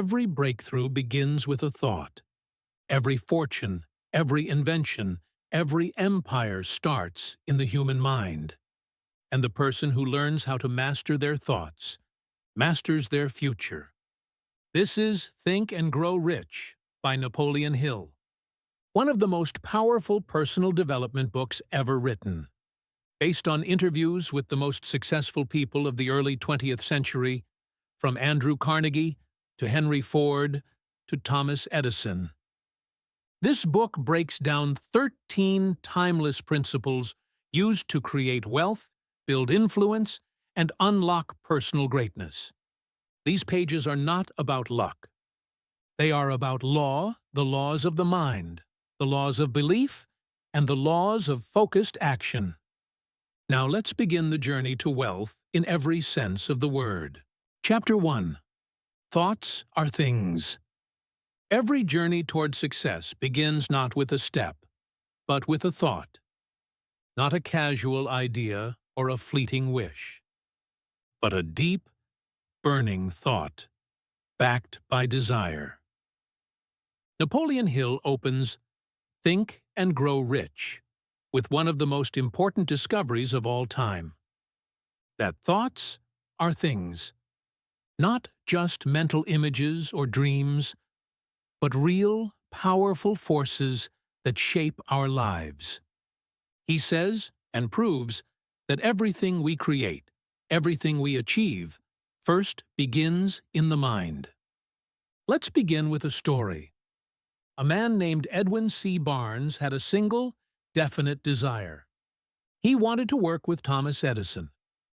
Every breakthrough begins with a thought. Every fortune, every invention, every empire starts in the human mind. And the person who learns how to master their thoughts masters their future. This is Think and Grow Rich by Napoleon Hill, one of the most powerful personal development books ever written. Based on interviews with the most successful people of the early 20th century, from Andrew Carnegie to Henry Ford to Thomas Edison. This book breaks down 13 timeless principles used to create wealth, build influence, and unlock personal greatness. These pages are not about luck. They are about law, the laws of the mind, the laws of belief, and the laws of focused action. Now let's begin the journey to wealth in every sense of the word. Chapter 1. Thoughts are things. Every journey toward success begins not with a step, but with a thought. Not a casual idea or a fleeting wish, but a deep, burning thought, backed by desire. Napoleon Hill opens Think and Grow Rich with one of the most important discoveries of all time. That thoughts are things. Not just mental images or dreams, but real, powerful forces that shape our lives. He says and proves that everything we create, everything we achieve, first begins in the mind. Let's begin with a story. A man named Edwin C. Barnes had a single, definite desire. He wanted to work with Thomas Edison,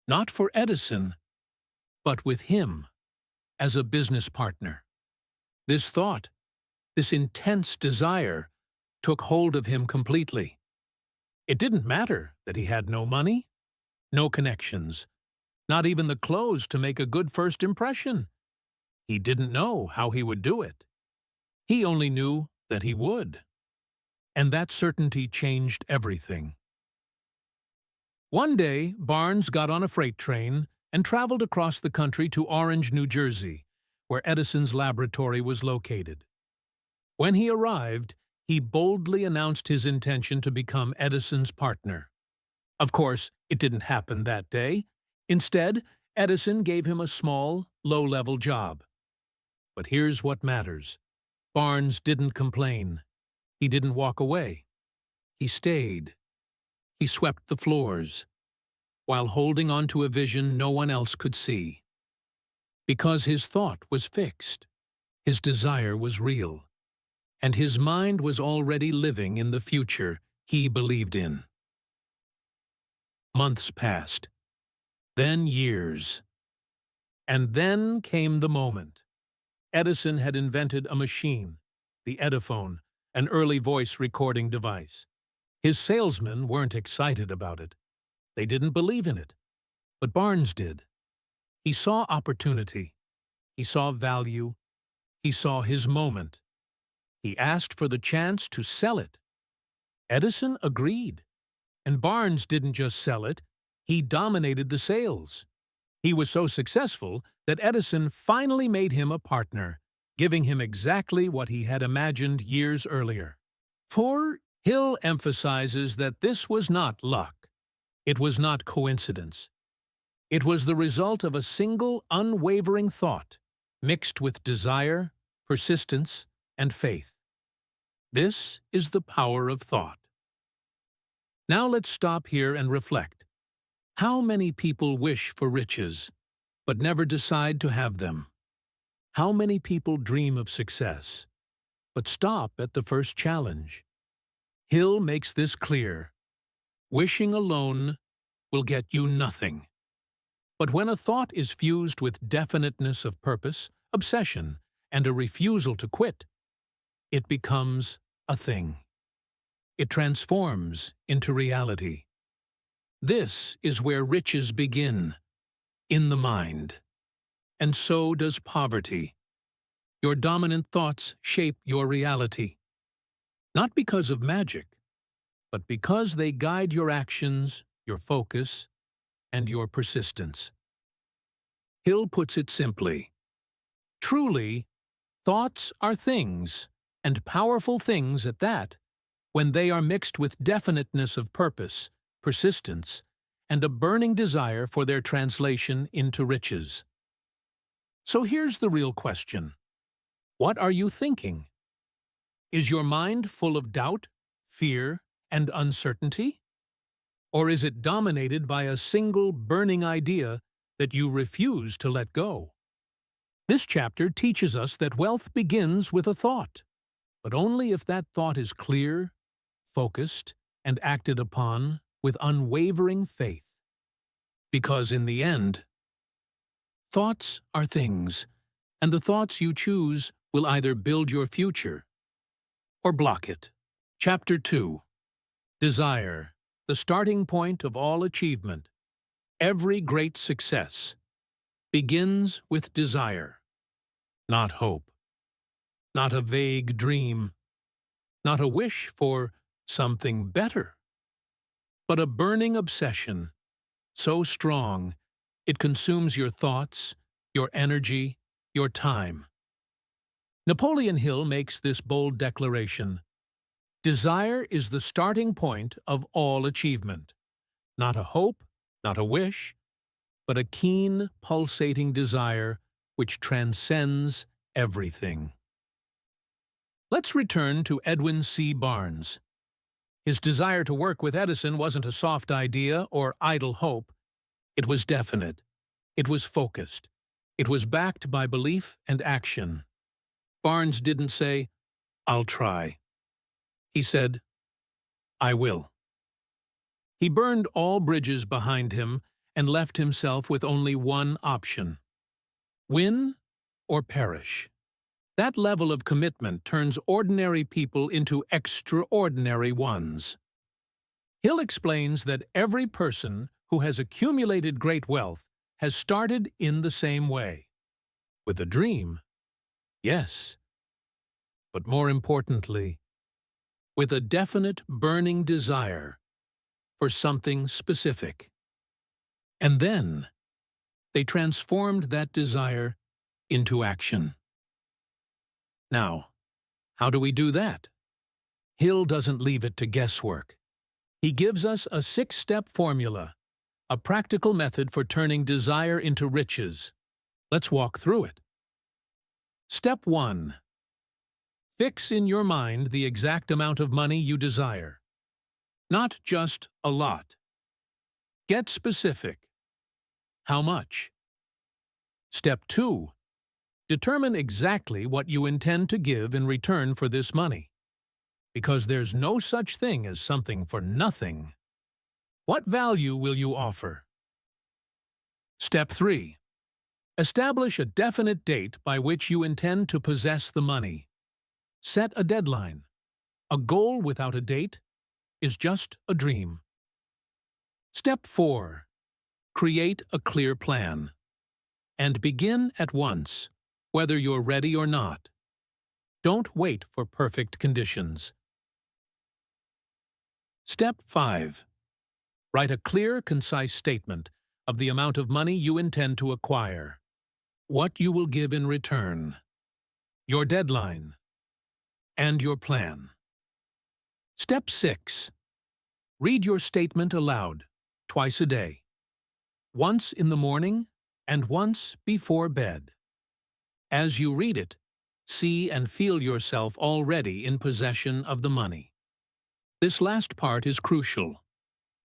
not for Edison, but with him as a business partner. This thought, this intense desire, took hold of him completely. It didn't matter that he had no money, no connections, not even the clothes to make a good first impression. He didn't know how he would do it. He only knew that he would. And that certainty changed everything. One day, Barnes got on a freight train and traveled across the country to Orange, New Jersey, where Edison's laboratory was located. When he arrived, he boldly announced his intention to become Edison's partner. Of course, it didn't happen that day. Instead, Edison gave him a small, low-level job. But here's what matters. Barnes didn't complain. He didn't walk away. He stayed. He swept the floors, while holding on to a vision no one else could see. Because his thought was fixed, his desire was real, and his mind was already living in the future he believed in. Months passed, then years. And then came the moment. Edison had invented a machine, the Ediphone, an early voice recording device. His salesmen weren't excited about it. They didn't believe in it. But Barnes did. He saw opportunity. He saw value. He saw his moment. He asked for the chance to sell it. Edison agreed. And Barnes didn't just sell it, he dominated the sales. He was so successful that Edison finally made him a partner, giving him exactly what he had imagined years earlier. For Hill emphasizes that this was not luck. It was not coincidence. It was the result of a single, unwavering thought, mixed with desire, persistence, and faith. This is the power of thought. Now let's stop here and reflect. How many people wish for riches, but never decide to have them? How many people dream of success, but stop at the first challenge? Hill makes this clear. Wishing alone will get you nothing. But when a thought is fused with definiteness of purpose, obsession, and a refusal to quit, it becomes a thing. It transforms into reality. This is where riches begin, in the mind. And so does poverty. Your dominant thoughts shape your reality. Not because of magic, but because they guide your actions, your focus, and your persistence. Hill puts it simply. Truly, Thoughts are things, and powerful things at that, when they are mixed with definiteness of purpose, persistence, and a burning desire for their translation into riches. So here's the real question. What are you thinking? Is your mind full of doubt, fear, and uncertainty? Or is it dominated by a single burning idea that you refuse to let go? This chapter teaches us that wealth begins with a thought, but only if that thought is clear, focused, and acted upon with unwavering faith. Because in the end, thoughts are things, and the thoughts you choose will either build your future or block it. Chapter 2. Desire, the starting point of all achievement. Every great success begins with desire, not hope, not a vague dream, not a wish for something better, but a burning obsession, so strong it consumes your thoughts, your energy, your time. Napoleon Hill makes this bold declaration: desire is the starting point of all achievement. Not a hope, not a wish, but a keen, pulsating desire which transcends everything. Let's return to Edwin C. Barnes. His desire to work with Edison wasn't a soft idea or idle hope. It was definite. It was focused. It was backed by belief and action. Barnes didn't say, "I'll try." He said, "I will." He burned all bridges behind him and left himself with only one option: win or perish. That level of commitment turns ordinary people into extraordinary ones. Hill explains that every person who has accumulated great wealth has started in the same way. With a dream, yes, but more importantly, with a definite burning desire for something specific. And then they transformed that desire into action. Now, how do we do that? Hill doesn't leave it to guesswork. He gives us a 6-step formula, a practical method for turning desire into riches. Let's walk through it. Step 1. Fix in your mind the exact amount of money you desire. Not just a lot. Get specific. How much? Step 2. Determine exactly what you intend to give in return for this money. Because there's no such thing as something for nothing. What value will you offer? Step 3. Establish a definite date by which you intend to possess the money. Set a deadline. A goal without a date is just a dream. Step 4. Create a clear plan. And begin at once, whether you're ready or not. Don't wait for perfect conditions. Step 5. Write a clear, concise statement of the amount of money you intend to acquire, what you will give in return, your deadline, and your plan. Step 6. Read your statement aloud, twice a day, once in the morning and once before bed. As you read it, see and feel yourself already in possession of the money. This last part is crucial.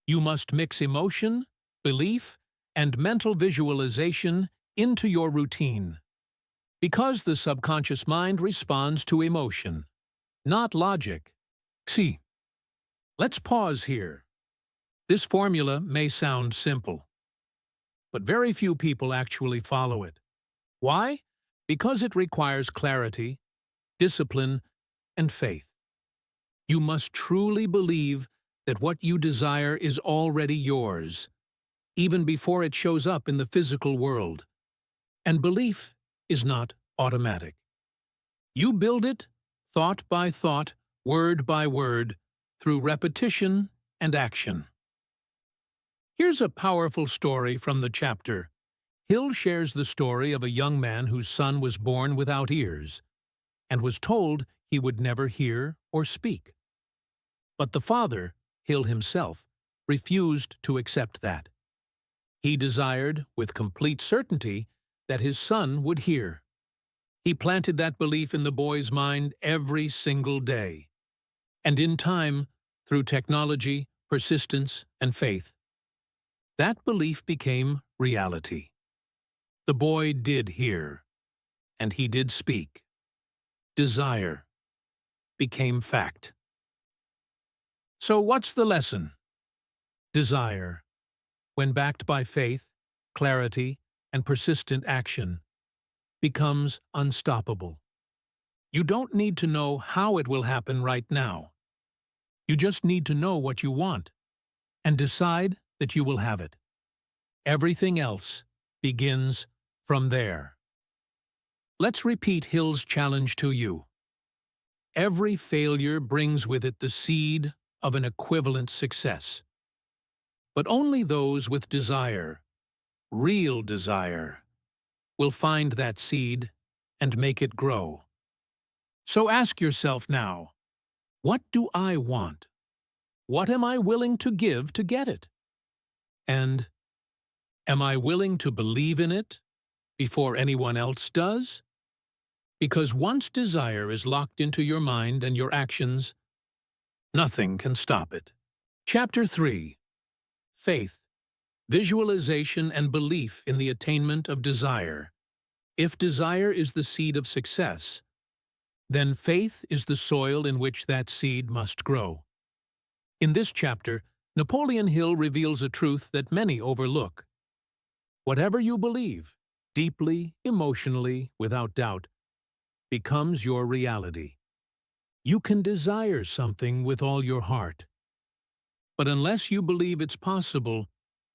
You must mix emotion, belief, and mental visualization into your routine. Because the subconscious mind responds to emotion, not logic. See, let's pause here. This formula may sound simple, but very few people actually follow it. Why? Because it requires clarity, discipline, and faith. You must truly believe that what you desire is already yours, even before it shows up in the physical world. And belief is not automatic. You build it, thought by thought, word by word, through repetition and action. Here's a powerful story from the chapter. Hill shares the story of a young man whose son was born without ears. and was told he would never hear or speak. But the father, Hill himself, refused to accept that. He desired, with complete certainty, that his son would hear. He planted that belief in the boy's mind every single day. And in time, through technology, persistence, and faith, that belief became reality. The boy did hear, and he did speak. Desire became fact. So what's the lesson? Desire, when backed by faith, clarity, and persistent action, becomes unstoppable. You don't need to know how it will happen right now. You just need to know what you want and decide that you will have it. Everything else begins from there. Let's repeat Hill's challenge to you. Every failure brings with it the seed of an equivalent success. But only those with desire, real desire, will find that seed and make it grow. So ask yourself now, what do I want? What am I willing to give to get it? And am I willing to believe in it before anyone else does? Because once desire is locked into your mind and your actions, nothing can stop it. Chapter 3. Faith, Visualization and Belief in the Attainment of Desire. If desire is the seed of success, then faith is the soil in which that seed must grow. In this chapter, Napoleon Hill reveals a truth that many overlook. Whatever you believe, deeply, emotionally, without doubt, becomes your reality. You can desire something with all your heart, but unless you believe it's possible,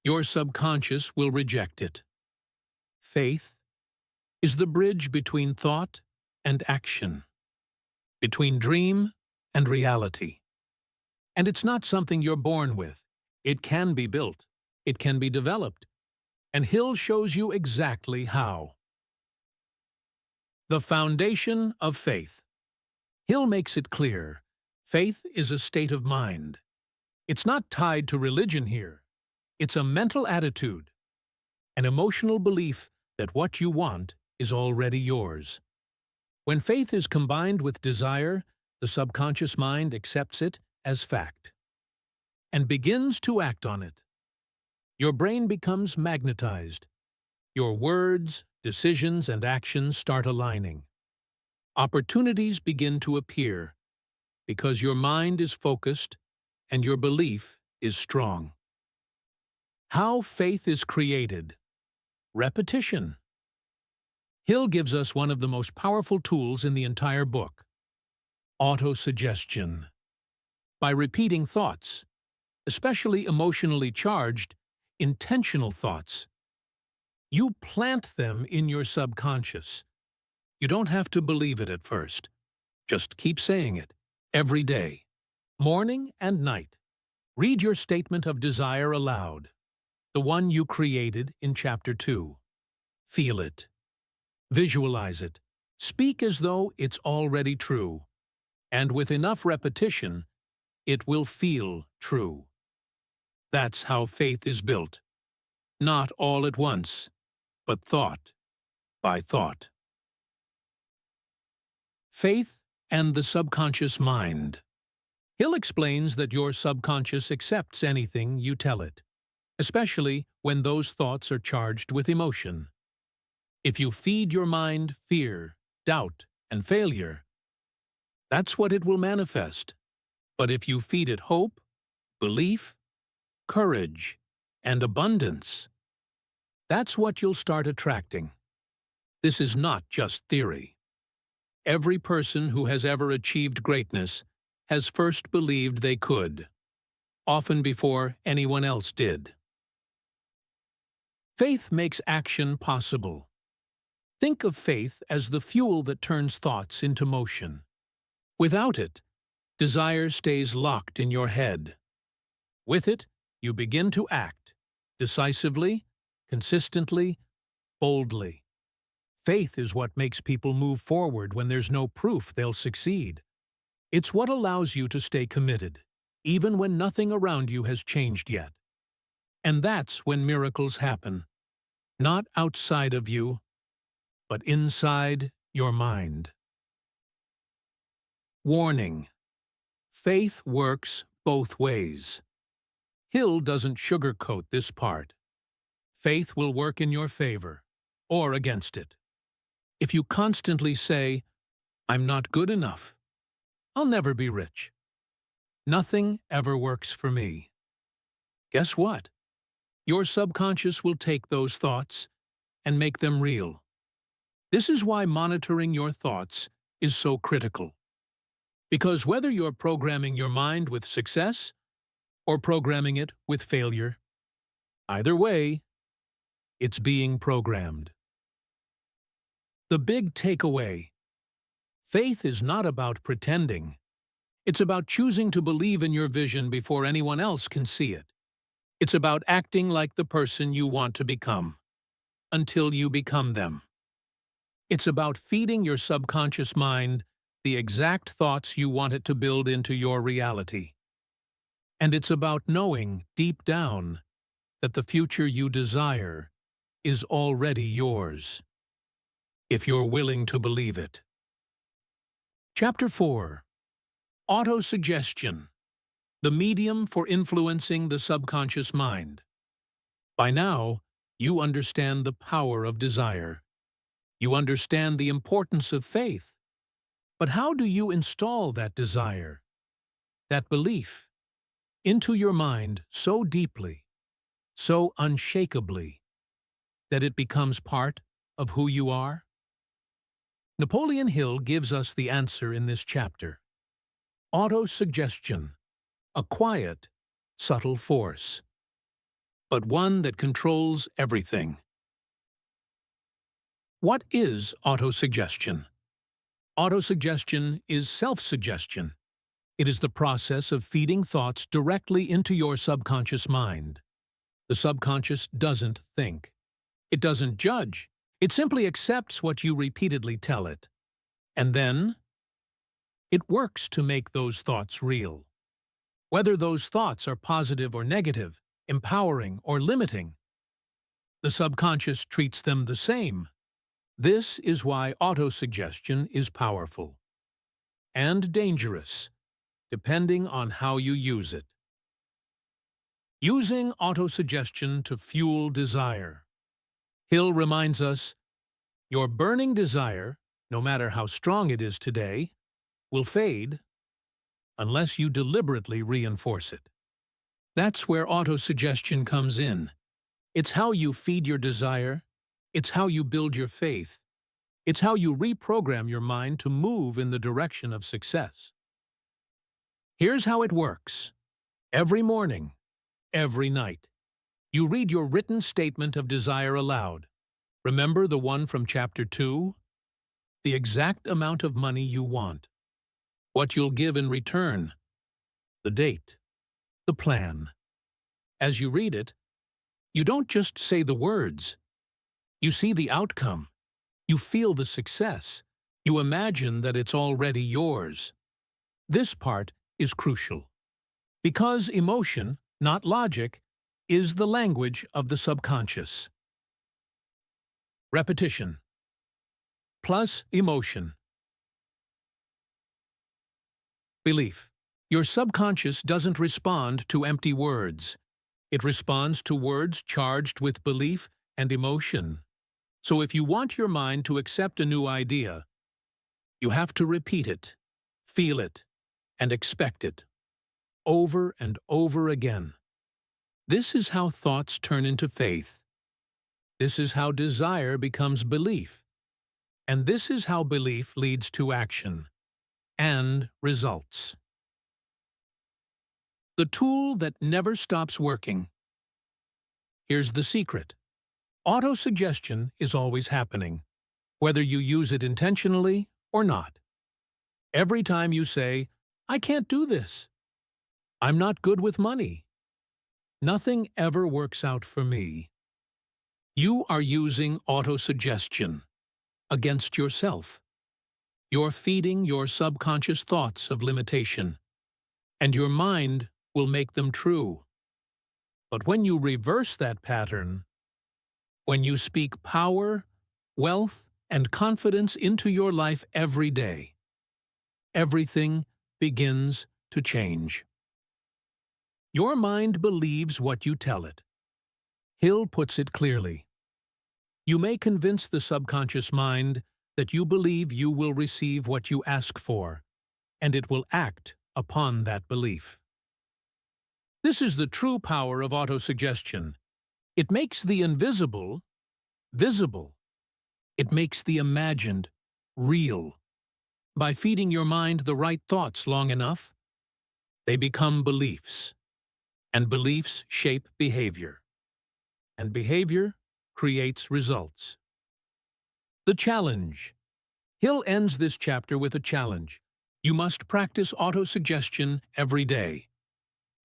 your subconscious will reject it. Faith is the bridge between thought and action, between dream and reality. And it's not something you're born with. It can be built. It can be developed. And Hill shows you exactly how. The foundation of faith. Hill makes it clear, faith is a state of mind. It's not tied to religion here. It's a mental attitude, an emotional belief that what you want is already yours. When faith is combined with desire, the subconscious mind accepts it as fact and begins to act on it. Your brain becomes magnetized. Your words, decisions, and actions start aligning. Opportunities begin to appear because your mind is focused and your belief is strong. How faith is created. Repetition. Hill gives us one of the most powerful tools in the entire book. Autosuggestion. By repeating thoughts, especially emotionally charged, intentional thoughts, you plant them in your subconscious. You don't have to believe it at first. Just keep saying it, every day, morning and night. Read your statement of desire aloud, the one you created in Chapter 2. Feel it. Visualize it. Speak as though it's already true. And with enough repetition, it will feel true. That's how faith is built. Not all at once, but thought by thought. Faith and the subconscious mind. Hill explains that your subconscious accepts anything you tell it, especially when those thoughts are charged with emotion. If you feed your mind fear, doubt, and failure, that's what it will manifest. But if you feed it hope, belief, courage, and abundance, that's what you'll start attracting. This is not just theory. Every person who has ever achieved greatness has first believed they could, often before anyone else did. Faith makes action possible. Think of faith as the fuel that turns thoughts into motion. Without it, desire stays locked in your head. With it, you begin to act, decisively, consistently, boldly. Faith is what makes people move forward when there's no proof they'll succeed. It's what allows you to stay committed, even when nothing around you has changed yet. And that's when miracles happen, not outside of you, but inside your mind. Warning: faith works both ways. Hill doesn't sugarcoat this part. Faith will work in your favor, or against it. If you constantly say, "I'm not good enough," "I'll never be rich," "Nothing ever works for me," guess what? Your subconscious will take those thoughts and make them real. This is why monitoring your thoughts is so critical. Because whether you're programming your mind with success or programming it with failure, either way, it's being programmed. The big takeaway: faith is not about pretending. It's about choosing to believe in your vision before anyone else can see it. It's about acting like the person you want to become, until you become them. It's about feeding your subconscious mind the exact thoughts you want it to build into your reality. And it's about knowing, deep down, that the future you desire is already yours, if you're willing to believe it. Chapter 4. Autosuggestion, the medium for influencing the subconscious mind. By now, you understand the power of desire. You understand the importance of faith. But how do you install that desire, that belief, into your mind so deeply, so unshakably, that it becomes part of who you are? Napoleon Hill gives us the answer in this chapter. Autosuggestion, a quiet, subtle force, but one that controls everything. What is autosuggestion? Autosuggestion is self-suggestion. It is the process of feeding thoughts directly into your subconscious mind. The subconscious doesn't think. It doesn't judge. It simply accepts what you repeatedly tell it. And then, it works to make those thoughts real. Whether those thoughts are positive or negative, empowering or limiting, the subconscious treats them the same. This is why autosuggestion is powerful and dangerous, depending on how you use it. Using autosuggestion to fuel desire. Hill reminds us, your burning desire, no matter how strong it is today, will fade unless you deliberately reinforce it. That's where autosuggestion comes in. It's how you feed your desire. It's how you build your faith. It's how you reprogram your mind to move in the direction of success. Here's how it works. Every morning, every night, you read your written statement of desire aloud. Remember the one from Chapter 2? The exact amount of money you want. What you'll give in return. The date. The plan. As you read it, you don't just say the words. You see the outcome. You feel the success. You imagine that it's already yours. This part is crucial. Because emotion, not logic, is the language of the subconscious. Repetition plus emotion. Belief. Your subconscious doesn't respond to empty words. It responds to words charged with belief and emotion. So if you want your mind to accept a new idea, you have to repeat it, feel it, and expect it, over and over again. This is how thoughts turn into faith. This is how desire becomes belief. And this is how belief leads to action and results. The tool that never stops working. Here's the secret. Autosuggestion is always happening, whether you use it intentionally or not. Every time you say, "I can't do this," "I'm not good with money," "Nothing ever works out for me," you are using autosuggestion. against yourself. You're feeding your subconscious thoughts of limitation, and your mind will make them true. But when you reverse that pattern, when you speak power, wealth, and confidence into your life every day, everything begins to change. Your mind believes what you tell it. Hill puts it clearly. You may convince the subconscious mind that you believe you will receive what you ask for, and it will act upon that belief. This is the true power of autosuggestion. It makes the invisible visible. It makes the imagined real. By feeding your mind the right thoughts long enough, they become beliefs, and beliefs shape behavior, and behavior creates results. The challenge. Hill ends this chapter with a challenge. You must practice autosuggestion every day.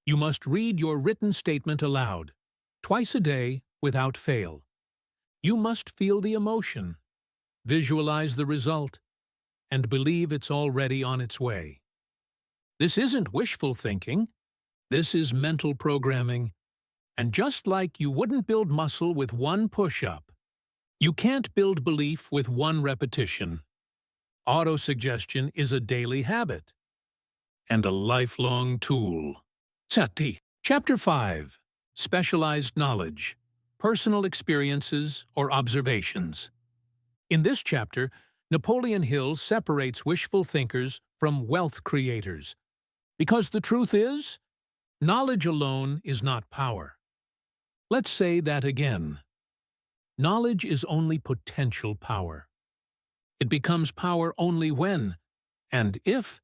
You must read your written statement aloud, twice a day without fail. You must feel the emotion, visualize the result, and believe it's already on its way. This isn't wishful thinking. This is mental programming. And just like you wouldn't build muscle with one push-up, you can't build belief with one repetition. Autosuggestion is a daily habit and a lifelong tool. Sati. Chapter 5. Specialized Knowledge. Personal Experiences or Observations. In this chapter, Napoleon Hill separates wishful thinkers from wealth creators. Because the truth is, knowledge alone is not power. Let's say that again. Knowledge is only potential power. It becomes power only when, and if,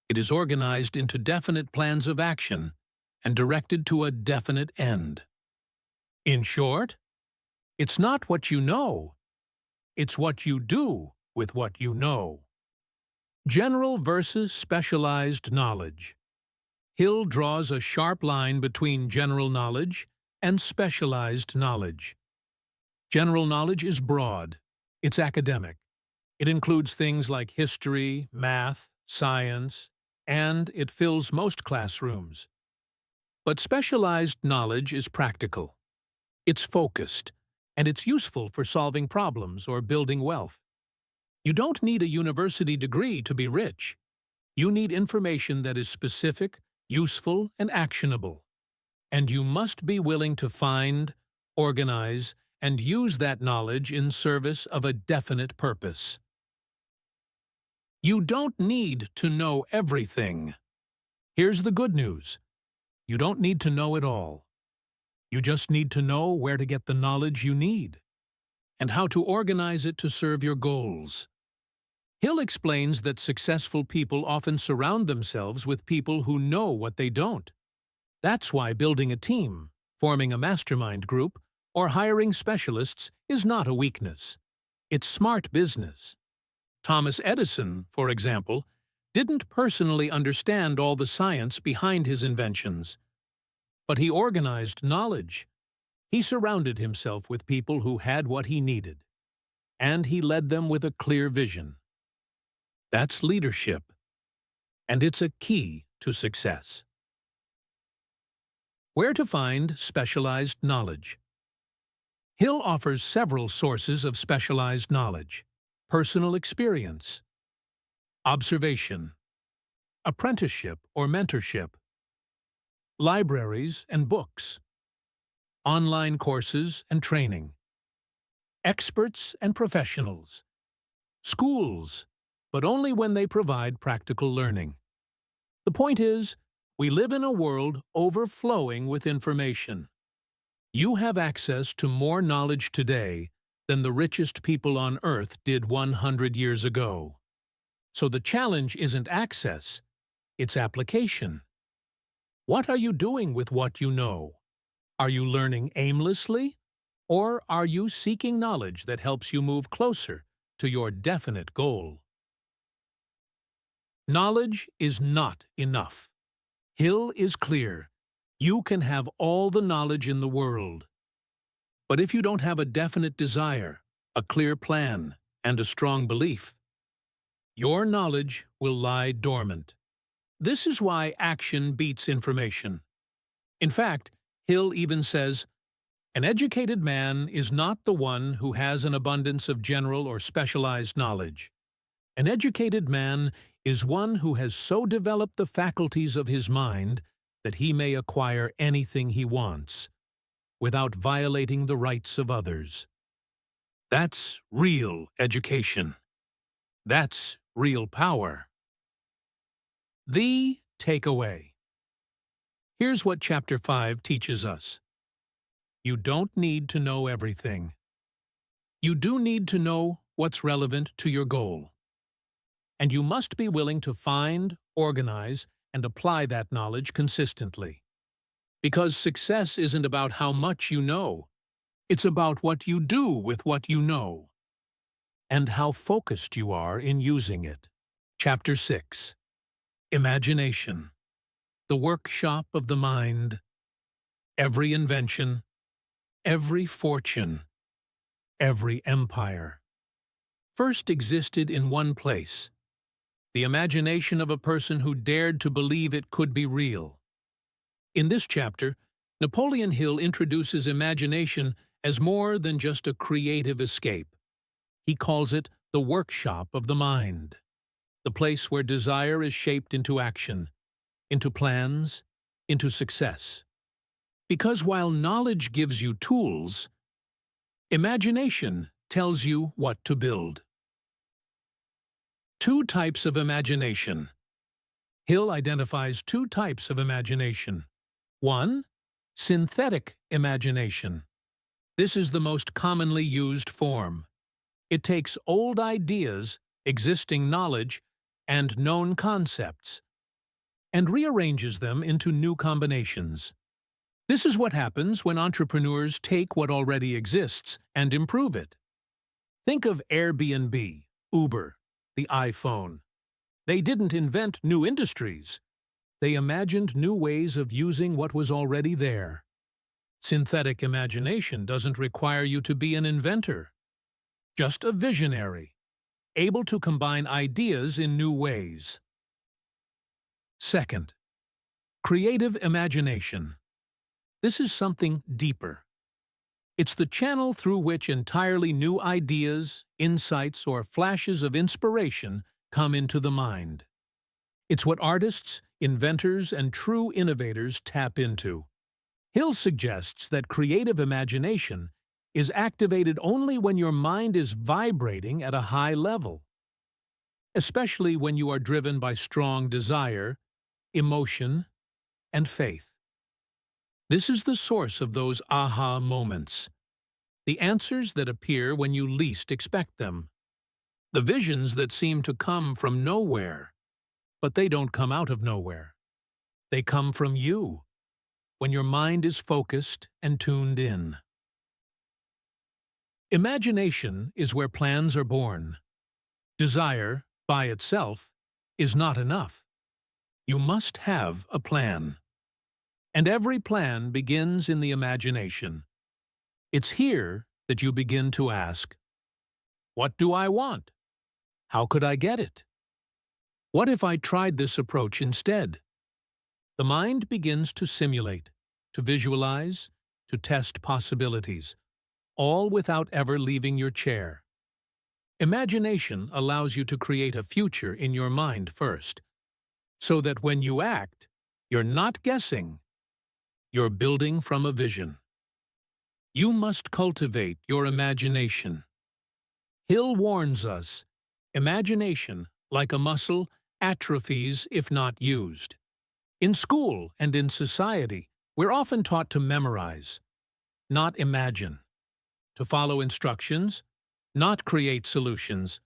it is organized into definite plans of action and directed to a definite end. In short, it's not what you know, it's what you do with what you know. General versus specialized knowledge. Hill draws a sharp line between general knowledge and specialized knowledge. General knowledge is broad, it's academic. It includes things like history, math, science, and it fills most classrooms. But specialized knowledge is practical. It's focused, and it's useful for solving problems or building wealth. You don't need a university degree to be rich. You need information that is specific, useful, and actionable. And you must be willing to find, organize, and use that knowledge in service of a definite purpose. You don't need to know everything. Here's the good news. You don't need to know it all. You just need to know where to get the knowledge you need and how to organize it to serve your goals. Hill explains that successful people often surround themselves with people who know what they don't. That's why building a team, forming a mastermind group, or hiring specialists is not a weakness. It's smart business. Thomas Edison, for example, didn't personally understand all the science behind his inventions. But he organized knowledge. He surrounded himself with people who had what he needed, and he led them with a clear vision. That's leadership, and it's a key to success. Where to find specialized knowledge? Hill offers several sources of specialized knowledge: personal experience, observation, apprenticeship or mentorship, libraries and books, online courses and training, experts and professionals, schools, but only when they provide practical learning. The point is, we live in a world overflowing with information. You have access to more knowledge today than the richest people on Earth did 100 years ago. So the challenge isn't access, it's application. What are you doing with what you know? Are you learning aimlessly, or are you seeking knowledge that helps you move closer to your definite goal? Knowledge is not enough. Hill is clear. You can have all the knowledge in the world. But if you don't have a definite desire, a clear plan, and a strong belief, your knowledge will lie dormant. This is why action beats information. In fact, Hill even says, "An educated man is not the one who has an abundance of general or specialized knowledge. An educated man is one who has so developed the faculties of his mind that he may acquire anything he wants, without violating the rights of others." That's real education. That's real power. The takeaway. Here's what Chapter 5 teaches us. You don't need to know everything. You do need to know what's relevant to your goal. And you must be willing to find, organize, and apply that knowledge consistently. Because success isn't about how much you know. It's about what you do with what you know, and how focused you are in using it. Chapter 6. Imagination. The workshop of the mind. Every invention, every fortune, every empire, first existed in one place, the imagination of a person who dared to believe it could be real. In this chapter, Napoleon Hill introduces imagination as more than just a creative escape. He calls it the workshop of the mind, the place where desire is shaped into action, into plans, into success. Because while knowledge gives you tools, imagination tells you what to build. Two types of imagination. Hill identifies two types of imagination. 1. Synthetic imagination. This is the most commonly used form. It takes old ideas, existing knowledge, and known concepts, and rearranges them into new combinations. This is what happens when entrepreneurs take what already exists and improve it. Think of Airbnb, Uber, the iPhone. They didn't invent new industries. They imagined new ways of using what was already there. Synthetic imagination doesn't require you to be an inventor, just a visionary, able to combine ideas in new ways. Second, creative imagination. This is something deeper. It's the channel through which entirely new ideas, insights, or flashes of inspiration come into the mind. It's what artists, inventors, and true innovators tap into. Hill suggests that creative imagination is activated only when your mind is vibrating at a high level, especially when you are driven by strong desire, emotion, and faith. This is the source of those aha moments, the answers that appear when you least expect them, the visions that seem to come from nowhere, but they don't come out of nowhere. They come from you, when your mind is focused and tuned in. Imagination is where plans are born. Desire, by itself, is not enough. You must have a plan. And every plan begins in the imagination. It's here that you begin to ask, what do I want? How could I get it? What if I tried this approach instead? The mind begins to simulate, to visualize, to test possibilities, all without ever leaving your chair. Imagination allows you to create a future in your mind first, so that when you act, you're not guessing, you're building from a vision. You must cultivate your imagination. Hill warns us, imagination, like a muscle, atrophies if not used. In school and in society, we're often taught to memorize, not imagine, to follow instructions, not create solutions.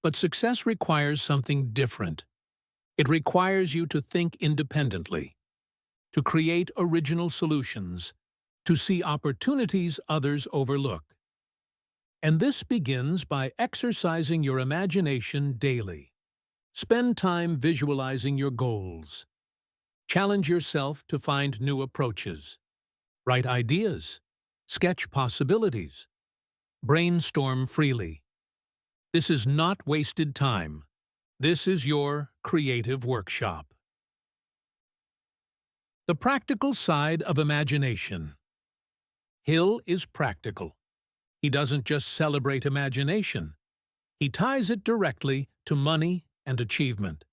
But success requires something different. It requires you to think independently, to create original solutions, to see opportunities others overlook. And this begins by exercising your imagination daily. Spend time visualizing your goals. Challenge yourself to find new approaches. Write ideas. Sketch possibilities. Brainstorm freely. This is not wasted time. This is your creative workshop. The practical side of imagination. Hill is practical. He doesn't just celebrate imagination. He ties it directly to money and achievement.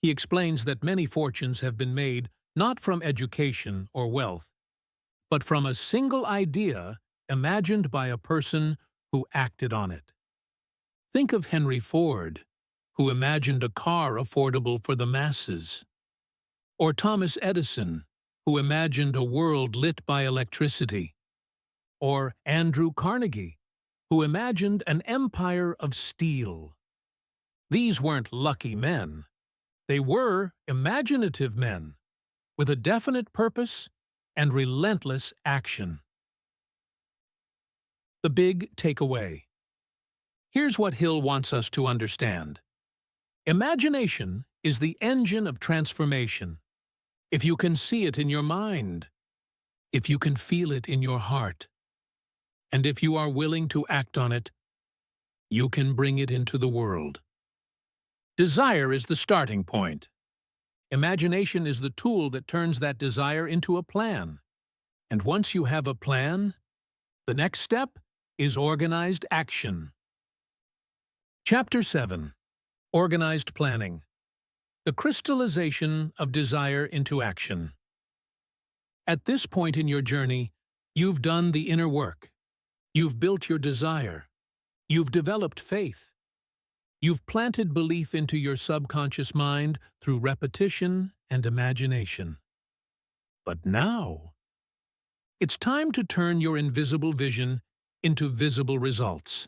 He explains that many fortunes have been made not from education or wealth, but from a single idea imagined by a person who acted on it. Think of Henry Ford, who imagined a car affordable for the masses. Or Thomas Edison, who imagined a world lit by electricity. Or Andrew Carnegie, who imagined an empire of steel. These weren't lucky men. They were imaginative men, with a definite purpose and relentless action. The big takeaway. Here's what Hill wants us to understand. Imagination is the engine of transformation. If you can see it in your mind, if you can feel it in your heart, and if you are willing to act on it, you can bring it into the world. Desire is the starting point. Imagination is the tool that turns that desire into a plan. And once you have a plan, the next step is organized action. Chapter 7. Organized Planning. The Crystallization of Desire into Action. At this point in your journey, you've done the inner work. You've built your desire. You've developed faith. You've planted belief into your subconscious mind through repetition and imagination. But now, it's time to turn your invisible vision into visible results.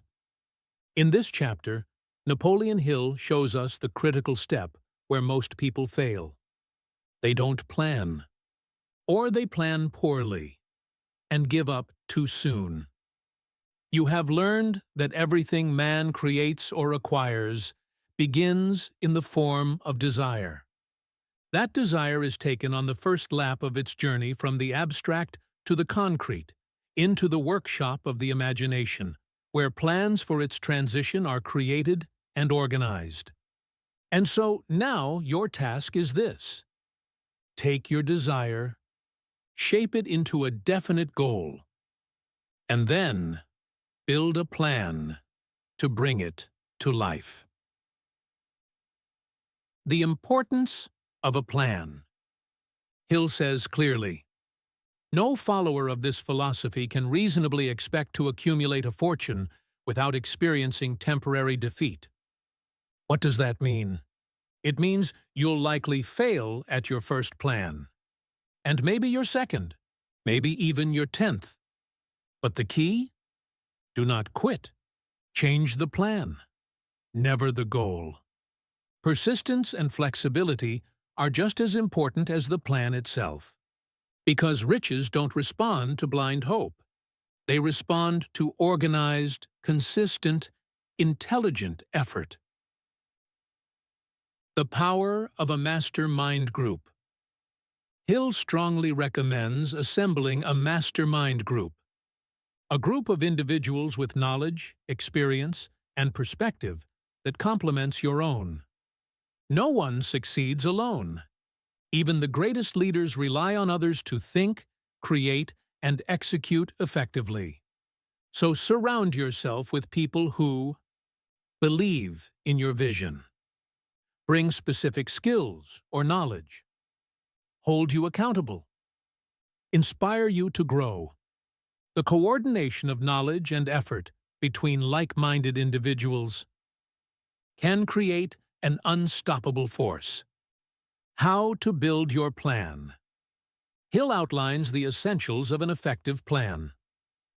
In this chapter, Napoleon Hill shows us the critical step where most people fail. They don't plan, or they plan poorly, and give up too soon. You have learned that everything man creates or acquires begins in the form of desire. That desire is taken on the first lap of its journey from the abstract to the concrete, into the workshop of the imagination, where plans for its transition are created and organized. And so now your task is this. Take your desire, shape it into a definite goal, and then build a plan to bring it to life. The importance of a plan. Hill says clearly, no follower of this philosophy can reasonably expect to accumulate a fortune without experiencing temporary defeat. What does that mean? It means you'll likely fail at your first plan, and maybe your second, maybe even your 10th. But the key? Do not quit. Change the plan, never the goal. Persistence and flexibility are just as important as the plan itself. Because riches don't respond to blind hope. They respond to organized, consistent, intelligent effort. The power of a mastermind group. Hill strongly recommends assembling a mastermind group. A group of individuals with knowledge, experience, and perspective that complements your own. No one succeeds alone. Even the greatest leaders rely on others to think, create, and execute effectively. So surround yourself with people who believe in your vision, bring specific skills or knowledge, hold you accountable, inspire you to grow. The coordination of knowledge and effort between like-minded individuals can create an unstoppable force. How to build your plan. Hill outlines the essentials of an effective plan.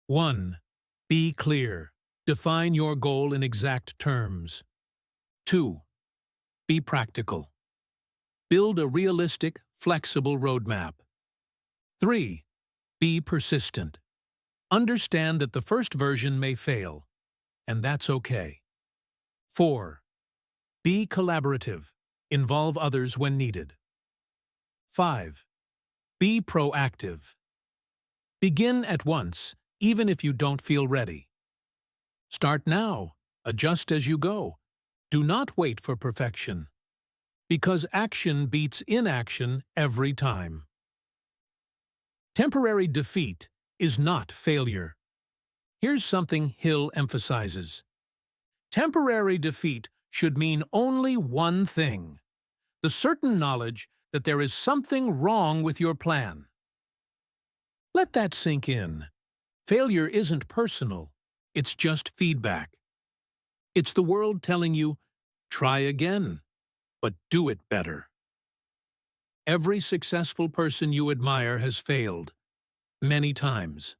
1. Be clear. Define your goal in exact terms. 2. Be practical. Build a realistic, flexible roadmap. 3. Be persistent. Understand that the first version may fail, and that's okay. 4. Be collaborative. Involve others when needed. 5. Be proactive. Begin at once, even if you don't feel ready. Start now. Adjust as you go. Do not wait for perfection, because action beats inaction every time. Temporary defeat is not failure. Here's something Hill emphasizes. Temporary defeat should mean only one thing: the certain knowledge that there is something wrong with your plan. Let that sink in. Failure isn't personal, it's just feedback. It's the world telling you, try again, but do it better. Every successful person you admire has failed, many times.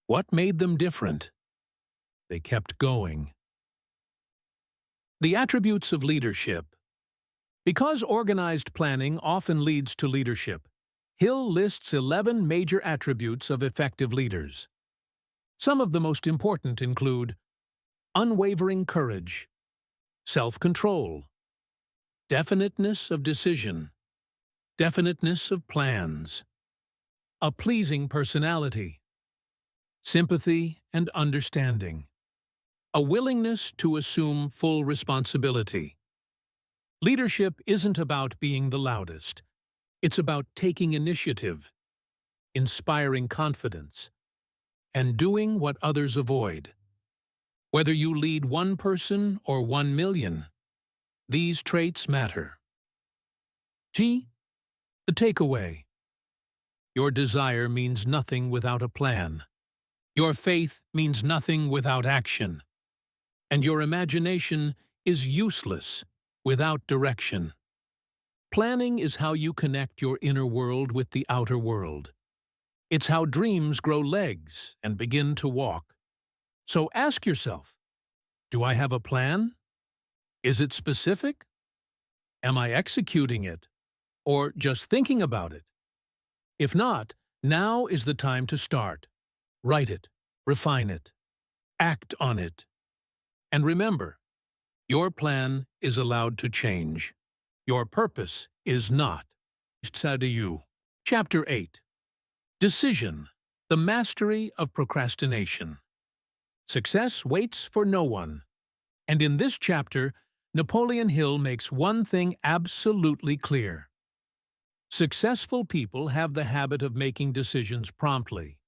What made them different? They kept going. The attributes of leadership. Because organized planning often leads to leadership, Hill lists 11 major attributes of effective leaders. Some of the most important include unwavering courage, self-control, definiteness of decision, definiteness of plans, a pleasing personality, sympathy and understanding, a willingness to assume full responsibility. Leadership isn't about being the loudest. It's about taking initiative, inspiring confidence, and doing what others avoid. Whether you lead one person or 1 million, these traits matter. The takeaway. Your desire means nothing without a plan. Your faith means nothing without action. And your imagination is useless without direction. Planning is how you connect your inner world with the outer world. It's how dreams grow legs and begin to walk. So ask yourself, do I have a plan? Is it specific? Am I executing it? Or just thinking about it? If not, now is the time to start. Write it, refine it, act on it. And remember, your plan is allowed to change. Your purpose is not. Chapter 8. Decision, the mastery of procrastination. Success waits for no one. And in this chapter, Napoleon Hill makes one thing absolutely clear. Successful people have the habit of making decisions promptly,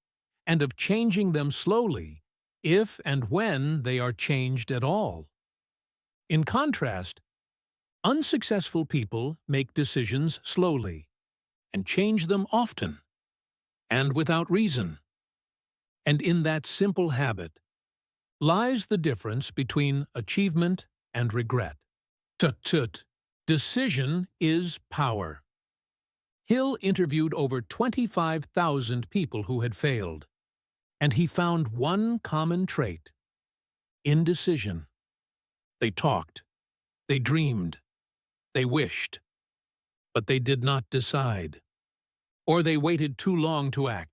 and of changing them slowly, if and when they are changed at all. In contrast, unsuccessful people make decisions slowly, and change them often, and without reason. And in that simple habit lies the difference between achievement and regret. Decision is power. Hill interviewed over 25,000 people who had failed, and he found one common trait: indecision. They talked, they dreamed, they wished, but they did not decide, or they waited too long to act.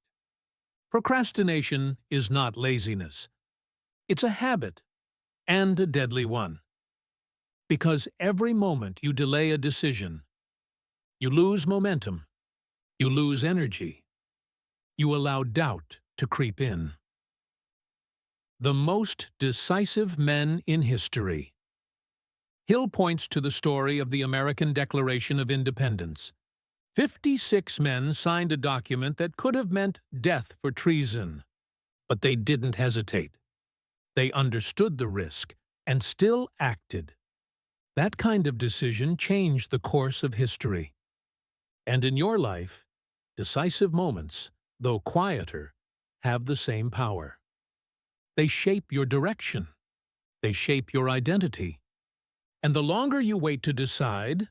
Procrastination is not laziness. It's a habit, and a deadly one. Because every moment you delay a decision, you lose momentum, you lose energy, you allow doubt to creep in. The most decisive men in history. Hill points to the story of the American Declaration of Independence. 56 men signed a document that could have meant death for treason, but they didn't hesitate. They understood the risk and still acted. That kind of decision changed the course of history. And in your life, decisive moments, though quieter, have the same power. They shape your direction. They shape your identity. And the longer you wait to decide,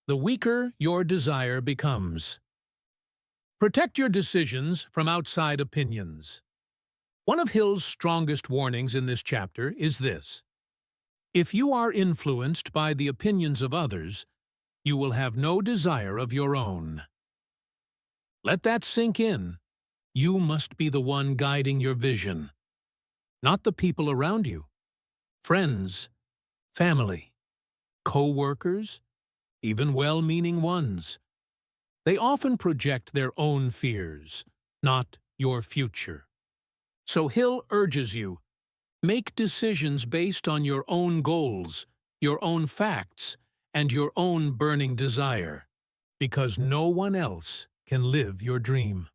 the weaker your desire becomes. Protect your decisions from outside opinions. One of Hill's strongest warnings in this chapter is this: if you are influenced by the opinions of others, you will have no desire of your own. Let that sink in. You must be the one guiding your vision, not the people around you. Friends, family, co-workers, even well-meaning ones. They often project their own fears, not your future. So Hill urges you, Make decisions based on your own goals, your own facts, and your own burning desire, because no one else can live your dream.